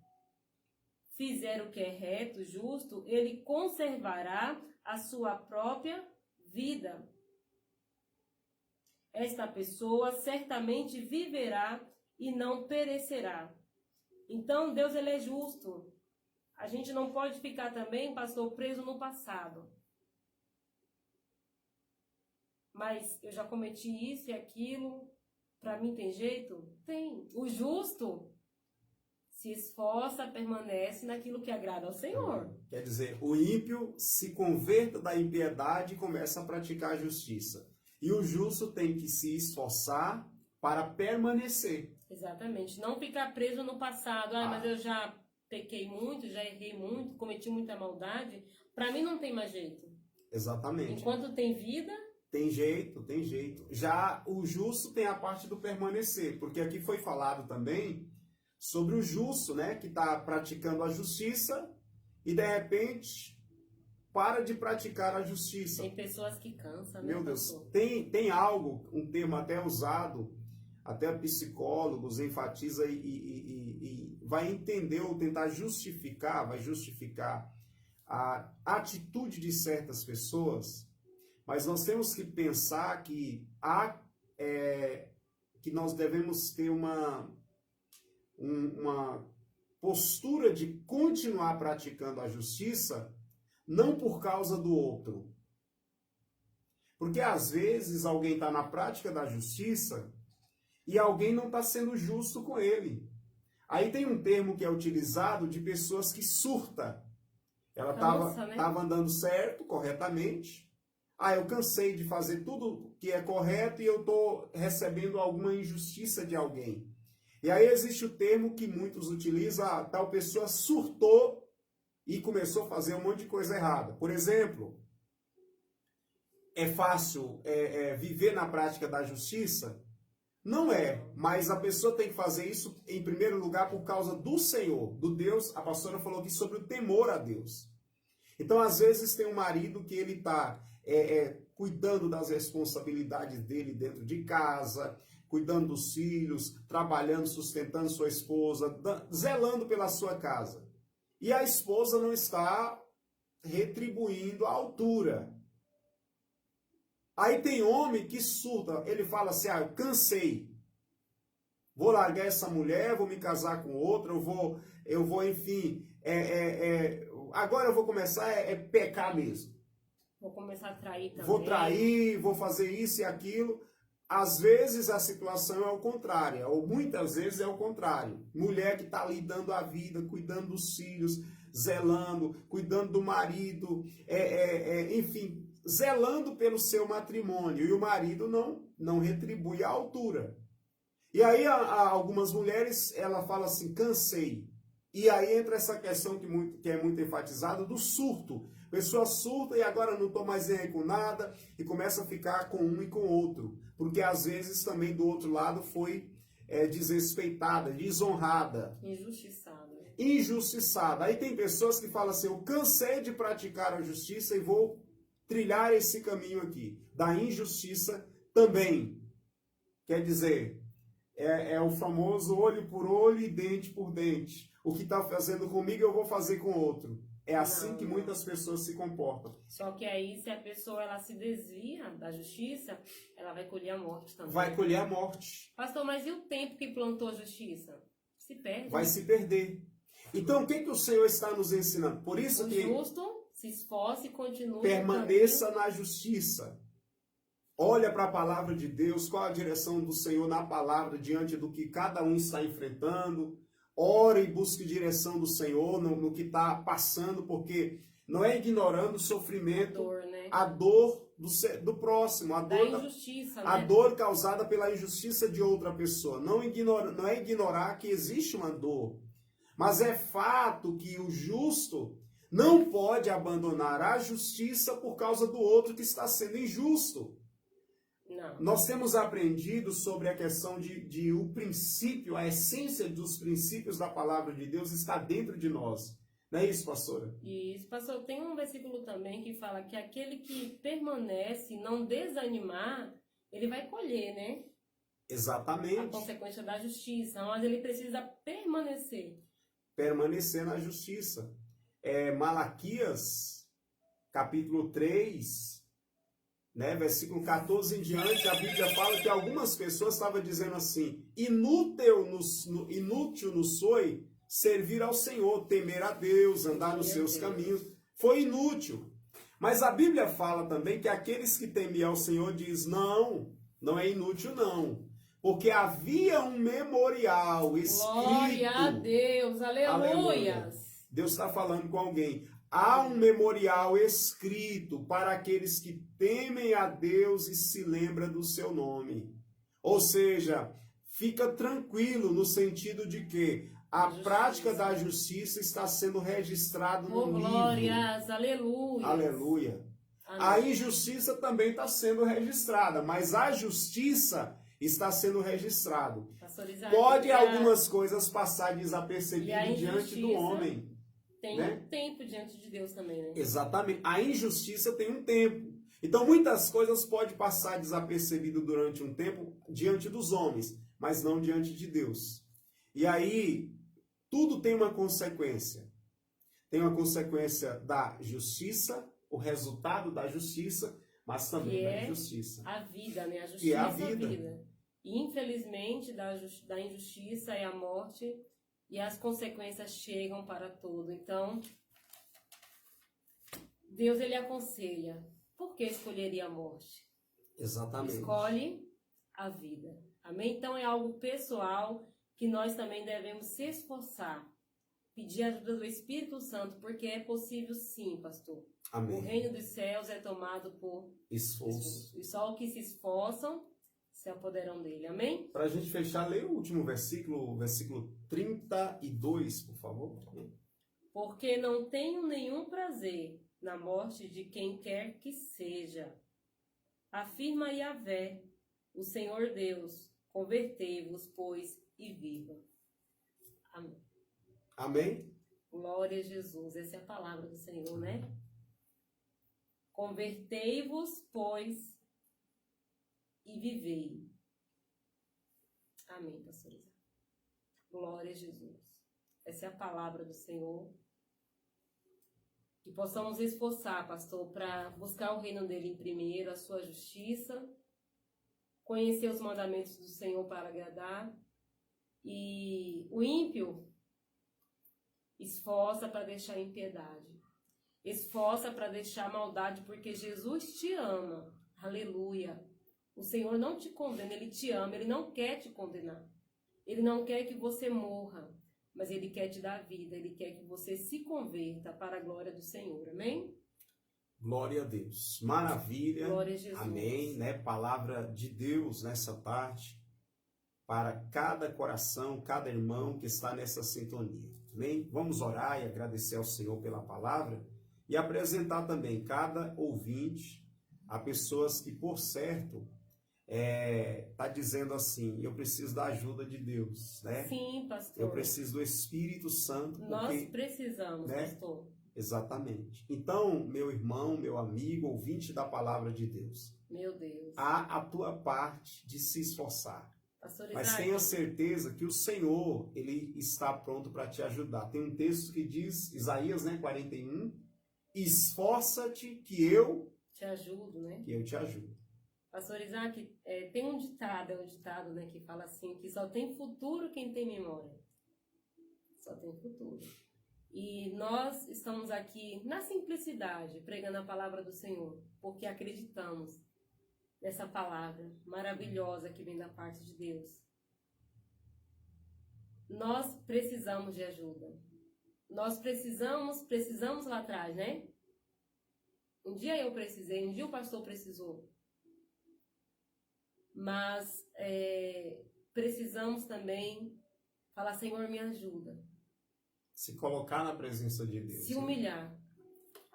fizer o que é reto, justo, ele conservará a sua própria vida. Esta pessoa certamente viverá e não perecerá. Então, Deus, ele é justo. A gente não pode ficar também, pastor, preso no passado. Mas eu já cometi isso e aquilo, para mim tem jeito? Tem. O justo se esforça, permanece naquilo que agrada ao Senhor. Quer dizer, o ímpio se converta da impiedade e começa a praticar a justiça. E o justo tem que se esforçar para permanecer. Exatamente. Não ficar preso no passado. Mas eu já pequei muito, já errei muito, cometi muita maldade. Para mim não tem mais jeito. Exatamente. Enquanto tem vida... Tem jeito, tem jeito. Já o justo tem a parte do permanecer. Porque aqui foi falado também sobre o justo, né? Que está praticando a justiça e de repente para de praticar a justiça. Tem pessoas que cansam, né? Meu Deus, tem algo, um termo até usado, até psicólogos enfatiza e vai entender ou tentar justificar, vai justificar a atitude de certas pessoas, mas nós temos que pensar que que nós devemos ter uma postura de continuar praticando a justiça, não por causa do outro. Porque às vezes alguém está na prática da justiça e alguém não está sendo justo com ele. Aí tem um termo que é utilizado de pessoas que surta. Ela estava andando certo, corretamente. Eu cansei de fazer tudo que é correto e eu estou recebendo alguma injustiça de alguém. E aí existe o termo que muitos utilizam, tal pessoa surtou e começou a fazer um monte de coisa errada. Por exemplo, é fácil viver na prática da justiça? Não é, mas a pessoa tem que fazer isso em primeiro lugar por causa do Senhor, do Deus. A pastora falou aqui sobre o temor a Deus. Então, às vezes, tem um marido que ele está cuidando das responsabilidades dele dentro de casa, cuidando dos filhos, trabalhando, sustentando sua esposa, zelando pela sua casa. E a esposa não está retribuindo à altura. Aí tem homem que surta, ele fala assim, eu cansei. Vou largar essa mulher, vou me casar com outra, eu vou enfim, agora eu vou começar a pecar mesmo. Vou começar a trair também. Vou trair, vou fazer isso e aquilo. Às vezes a situação é o contrário, ou muitas vezes é o contrário. Mulher que está ali dando a vida, cuidando dos filhos, zelando, cuidando do marido, enfim, zelando pelo seu matrimônio. E o marido não retribui à altura. E aí algumas mulheres, ela fala assim, cansei. E aí entra essa questão que é muito enfatizada do surto. A pessoa surta e agora não estou mais nem aí com nada e começa a ficar com um e com outro. Porque às vezes também do outro lado foi desrespeitada, desonrada. Injustiçada. Aí tem pessoas que falam assim, eu cansei de praticar a justiça e vou trilhar esse caminho aqui. Da injustiça também. Quer dizer, é o famoso olho por olho e dente por dente. O que está fazendo comigo eu vou fazer com outro. É assim que muitas pessoas se comportam. Só que aí, se a pessoa ela se desvia da justiça, ela vai colher a morte também. Vai colher a morte. Pastor, mas e o tempo que plantou a justiça? Se perde. Vai se perder. Então, o que o Senhor está nos ensinando? Por isso o que justo se esforce e continue. Permaneça na justiça. Olha para a palavra de Deus, qual a direção do Senhor na palavra, diante do que cada um está enfrentando. Ore e busque direção do Senhor no que está passando, porque não é ignorando o sofrimento, a dor do próximo, a dor da injustiça, a dor causada pela injustiça de outra pessoa. Não é ignorar que existe uma dor, mas é fato que o justo não pode abandonar a justiça por causa do outro que está sendo injusto. Não. Nós temos aprendido sobre a questão de o princípio, a essência dos princípios da palavra de Deus está dentro de nós. Não é isso, pastora? Isso, pastor. Tem um versículo também que fala que aquele que permanece e não desanimar, ele vai colher, né? Exatamente. A consequência da justiça, mas ele precisa permanecer. Permanecer na justiça. Malaquias, capítulo 3... versículo 14 em diante, a Bíblia fala que algumas pessoas estavam dizendo assim, inútil nos foi servir ao Senhor, temer a Deus, andar nos seus caminhos. Foi inútil. Mas a Bíblia fala também que aqueles que temiam ao Senhor diz, não é inútil não. Porque havia um memorial escrito. Glória a Deus, aleluia. Deus está falando com alguém. Há um memorial escrito para aqueles que temem a Deus e se lembram do seu nome. Ou seja, fica tranquilo no sentido de que a prática da justiça está sendo registrada no livro. Glórias, aleluia. Aleluia. A injustiça também está sendo registrada, mas a justiça está sendo registrada. Pode algumas coisas passar desapercebidas diante do homem. Tem um tempo diante de Deus também, né? Exatamente. A injustiça tem um tempo. Então, muitas coisas podem passar desapercebido durante um tempo diante dos homens, mas não diante de Deus. E aí, tudo tem uma consequência. Tem uma consequência da justiça, o resultado da justiça, mas também da injustiça. A vida, né? A justiça que é a vida. E, infelizmente, da injustiça é a morte. E as consequências chegam para tudo. Então, Deus, ele aconselha. Por que escolheria a morte? Exatamente. Escolhe a vida. Amém? Então, é algo pessoal que nós também devemos se esforçar. Pedir a ajuda do Espírito Santo, porque é possível sim, pastor. Amém. O reino dos céus é tomado por esforço. E só os que se esforçam se apoderam dele. Amém? Para a gente fechar, leia o último versículo, versículo 32, por favor. Porque não tenho nenhum prazer na morte de quem quer que seja. Afirma Yahvé, o Senhor Deus, Convertei-vos, pois, e viva. Amém. Amém? Glória a Jesus. Essa é a palavra do Senhor, né? Convertei-vos, pois, e vivei. Amém, pastor Isaac. Glória a Jesus. Essa é a palavra do Senhor. Que possamos esforçar, pastor, para buscar o reino dele em primeiro, a sua justiça, conhecer os mandamentos do Senhor para agradar. E o ímpio esforça para deixar a impiedade. Esforça para deixar a maldade, porque Jesus te ama. Aleluia. O Senhor não te condena, Ele te ama, Ele não quer te condenar. Ele não quer que você morra, mas Ele quer te dar vida, Ele quer que você se converta para a glória do Senhor. Amém? Glória a Deus. Maravilha. Glória a Jesus. Amém, né? Palavra de Deus nessa tarde para cada coração, cada irmão que está nessa sintonia. Amém? Vamos orar e agradecer ao Senhor pela palavra e apresentar também cada ouvinte a pessoas que, por certo, tá dizendo assim, eu preciso da ajuda de Deus, né? Sim, pastor. Eu preciso do Espírito Santo. Nós precisamos, né? pastor. Exatamente. Então, meu irmão, meu amigo, ouvinte da palavra de Deus, Meu Deus. há a tua parte de se esforçar. Pastor Mas Isaac, tenha certeza que o Senhor, Ele está pronto para te ajudar. Tem um texto que diz, Isaías, né, 41, esforça-te que eu te ajudo, né? te ajudo. Pastor Isaac, tem um ditado, né, que fala assim, que só tem futuro quem tem memória. Só tem futuro. E nós estamos aqui na simplicidade, pregando a palavra do Senhor, porque acreditamos nessa palavra maravilhosa que vem da parte de Deus. Nós precisamos de ajuda. Nós precisamos lá atrás, né? Um dia eu precisei, um dia o pastor precisou. Mas precisamos também falar, Senhor, me ajuda. Se colocar na presença de Deus. Se humilhar.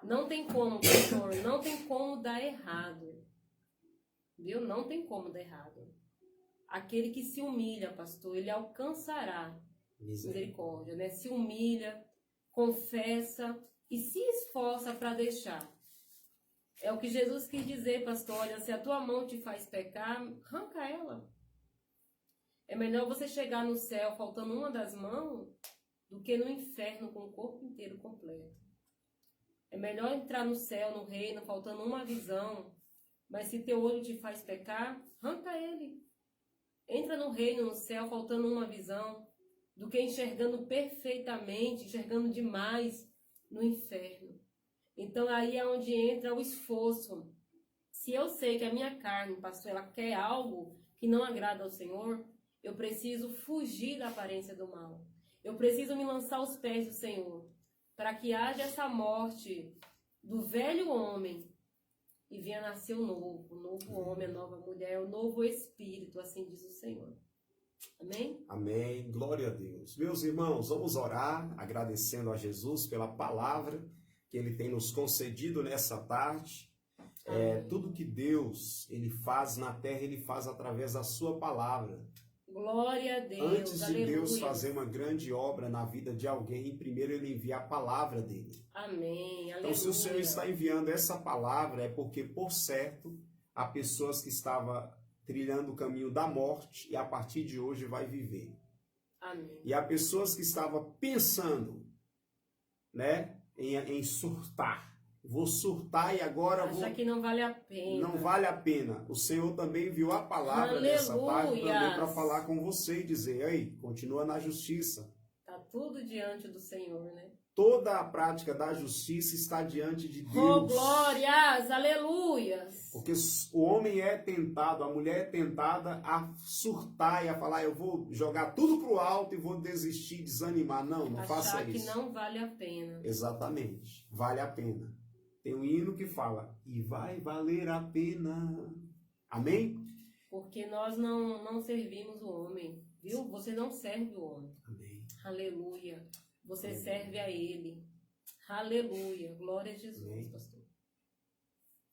Não tem como, pastor, não tem como dar errado. Viu? Não tem como dar errado. Aquele que se humilha, pastor, ele alcançará misericórdia, né? Se humilha, confessa e se esforça para deixar. É o que Jesus quis dizer, pastor. Olha, se a tua mão te faz pecar, arranca ela. É melhor você chegar no céu faltando uma das mãos do que no inferno com o corpo inteiro completo. É melhor entrar no céu, no reino, faltando uma visão, mas se teu olho te faz pecar, arranca ele. Entra no reino, no céu, faltando uma visão, do que enxergando perfeitamente, enxergando demais no inferno. Então aí é onde entra o esforço. Se eu sei que a minha carne, pastor, ela quer algo que não agrada ao Senhor, eu preciso fugir da aparência do mal. Eu preciso me lançar aos pés do Senhor, para que haja essa morte do velho homem e venha nascer o novo homem, a nova mulher, o novo espírito, assim diz o Senhor. Amém? Amém. Glória a Deus. Meus irmãos, vamos orar, agradecendo a Jesus pela palavra que Ele tem nos concedido nessa tarde. Tudo que Deus Ele faz na terra, Ele faz através da sua palavra. Glória a Deus. Antes de Aleluia. Deus fazer uma grande obra na vida de alguém, primeiro Ele envia a palavra dele. Amém. Aleluia. Então, se o Senhor está enviando essa palavra, é porque, por certo, há pessoas que estavam trilhando o caminho da morte e a partir de hoje vai viver. Amém. E há pessoas que estavam pensando, né, em surtar. Vou surtar e agora Acha que não vale a pena. Não vale a pena. O Senhor também enviou a palavra nessa tarde também para falar com você e dizer, aí, continua na justiça. Tá tudo diante do Senhor, né? Toda a prática da justiça está diante de Deus. Oh, glórias, aleluias. Porque o homem é tentado, a mulher é tentada a surtar e a falar, eu vou jogar tudo pro alto e vou desistir, desanimar. Não faça isso. Achar que não vale a pena. Exatamente, vale a pena. Tem um hino que fala, e vai valer a pena. Amém? Porque nós não servimos o homem, viu? Você não serve o homem. Amém. Aleluia. Você Amém. serve a Ele. Aleluia. Glória a Jesus, Amém. pastor.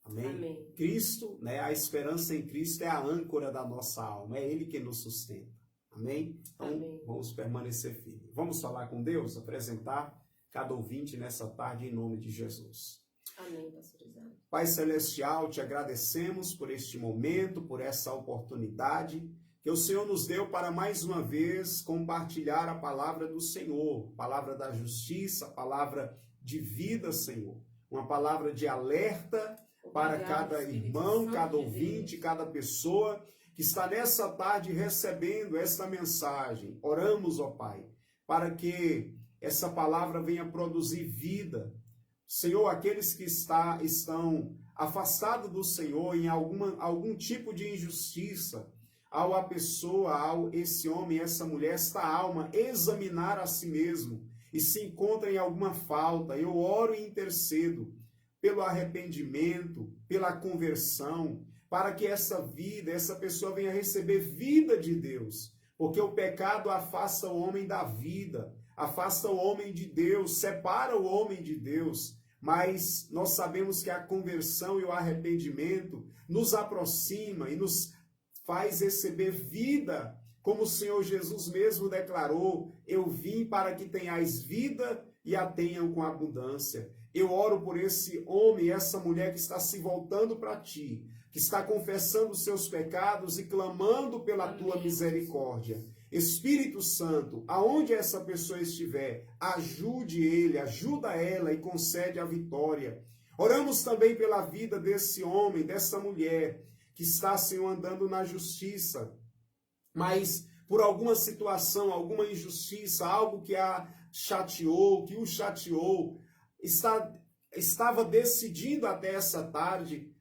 Amém? Amém. Cristo, né, a esperança em Cristo é a âncora da nossa alma, é Ele que nos sustenta. Amém? Então, Amém. vamos permanecer firmes. Vamos falar com Deus, apresentar cada ouvinte nessa tarde em nome de Jesus. Amém, pastor Isaac. Pai Celestial, te agradecemos por este momento, por essa oportunidade que o Senhor nos deu para mais uma vez compartilhar a palavra do Senhor, palavra da justiça, palavra de vida, Senhor. Uma palavra de alerta para cada irmão, cada ouvinte, cada pessoa que está nessa tarde recebendo essa mensagem. Oramos, ó Pai, para que essa palavra venha produzir vida. Senhor, aqueles que estão afastados do Senhor em algum tipo de injustiça, ao esse homem, essa mulher, esta alma, examinar a si mesmo e se encontra em alguma falta, eu oro e intercedo pelo arrependimento, pela conversão, para que essa vida, essa pessoa venha receber vida de Deus, porque o pecado afasta o homem da vida, afasta o homem de Deus, separa o homem de Deus, mas nós sabemos que a conversão e o arrependimento nos aproxima e nos faz receber vida, como o Senhor Jesus mesmo declarou, eu vim para que tenhais vida e a tenham com abundância. Eu oro por esse homem, essa mulher que está se voltando para ti, que está confessando os seus pecados e clamando pela tua misericórdia. Espírito Santo, aonde essa pessoa estiver, ajude ele, ajuda ela e concede a vitória. Oramos também pela vida desse homem, dessa mulher, que está, Senhor, andando na justiça, mas por alguma situação, alguma injustiça, algo que a chateou, que o chateou, estava decidindo até essa tarde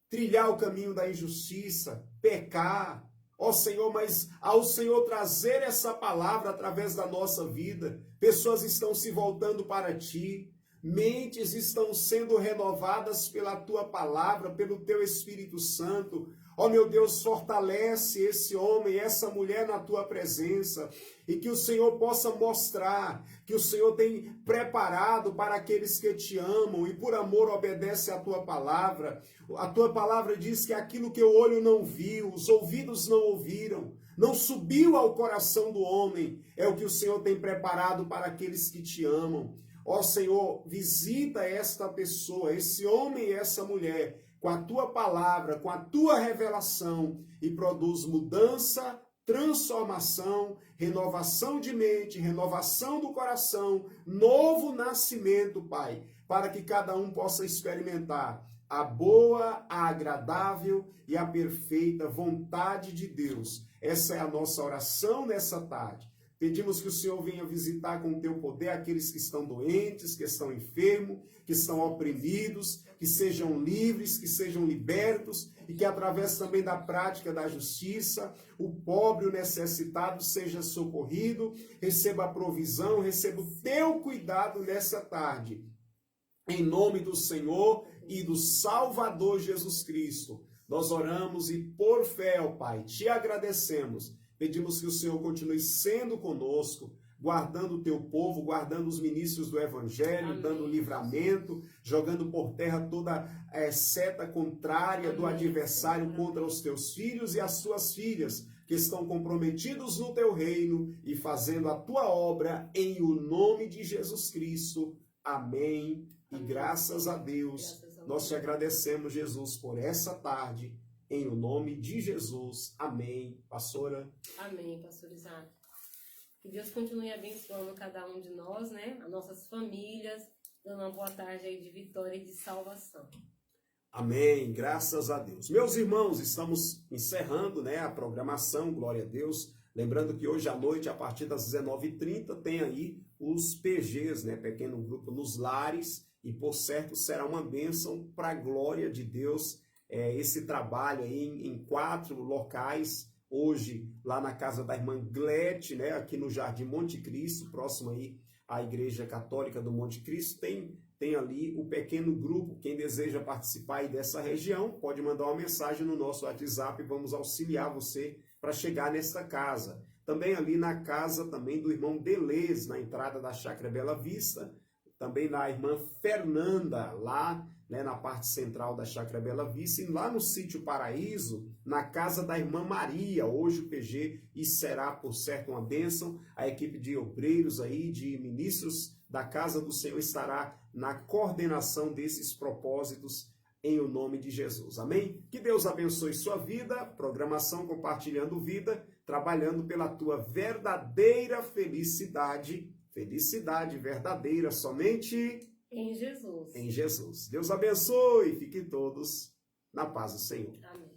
trilhar o caminho da injustiça, pecar. Ó Senhor, mas ao Senhor trazer essa palavra através da nossa vida, pessoas estão se voltando para ti, mentes estão sendo renovadas pela tua palavra, pelo teu Espírito Santo. Ó meu Deus, fortalece esse homem, essa mulher na tua presença, e que o Senhor possa mostrar que o Senhor tem preparado para aqueles que te amam e por amor obedece à tua palavra. A tua palavra diz que aquilo que o olho não viu, os ouvidos não ouviram, não subiu ao coração do homem, é o que o Senhor tem preparado para aqueles que te amam. Ó Senhor, visita esta pessoa, esse homem e essa mulher, com a tua palavra, com a tua revelação, e produz mudança, transformação, renovação de mente, renovação do coração, novo nascimento, Pai, para que cada um possa experimentar a boa, a agradável e a perfeita vontade de Deus. Essa é a nossa oração nessa tarde. Pedimos que o Senhor venha visitar com o teu poder aqueles que estão doentes, que estão enfermos, que estão oprimidos, que sejam livres, que sejam libertos e que através também da prática da justiça, o pobre, o necessitado seja socorrido, receba a provisão, receba o teu cuidado nessa tarde. Em nome do Senhor e do Salvador Jesus Cristo, nós oramos e por fé, ó Pai, te agradecemos. Pedimos que o Senhor continue sendo conosco, guardando o teu povo, guardando os ministros do Evangelho, amém, dando livramento, jogando por terra toda seta contrária, amém, do adversário, amém, contra os teus filhos e as tuas filhas, que estão comprometidos no teu reino e fazendo a tua obra em o nome de Jesus Cristo. Amém. E graças a Deus, nós te agradecemos, Jesus, por essa tarde. Em o nome de Jesus. Amém. Pastora. Amém, pastor Isaac. Que Deus continue abençoando cada um de nós, né? As nossas famílias, dando uma boa tarde aí de vitória e de salvação. Amém. Graças a Deus. Meus irmãos, estamos encerrando, né, a programação, glória a Deus. Lembrando que hoje à noite, a partir das 19h30, tem aí os PGs, né, pequeno grupo nos lares, e por certo será uma bênção para a glória de Deus. Esse trabalho aí em 4 locais, hoje lá na casa da irmã Glete, né, aqui no Jardim Monte Cristo, próximo aí à Igreja Católica do Monte Cristo, tem ali o pequeno grupo. Quem deseja participar aí dessa região, pode mandar uma mensagem no nosso WhatsApp, vamos auxiliar você para chegar nesta casa. Também ali na casa também do irmão Deleuze, na entrada da Chácara Bela Vista, também na irmã Fernanda, lá, né, na parte central da Chácara Bela Vista, e lá no Sítio Paraíso, na casa da irmã Maria, hoje o PG, e será, por certo, uma bênção. A equipe de obreiros aí, de ministros da Casa do Senhor estará na coordenação desses propósitos em o nome de Jesus. Amém? Que Deus abençoe sua vida, programação Compartilhando Vida, trabalhando pela tua verdadeira felicidade, felicidade verdadeira somente Em Jesus. em Jesus. Deus abençoe, fiquem todos na paz do Senhor. Amém.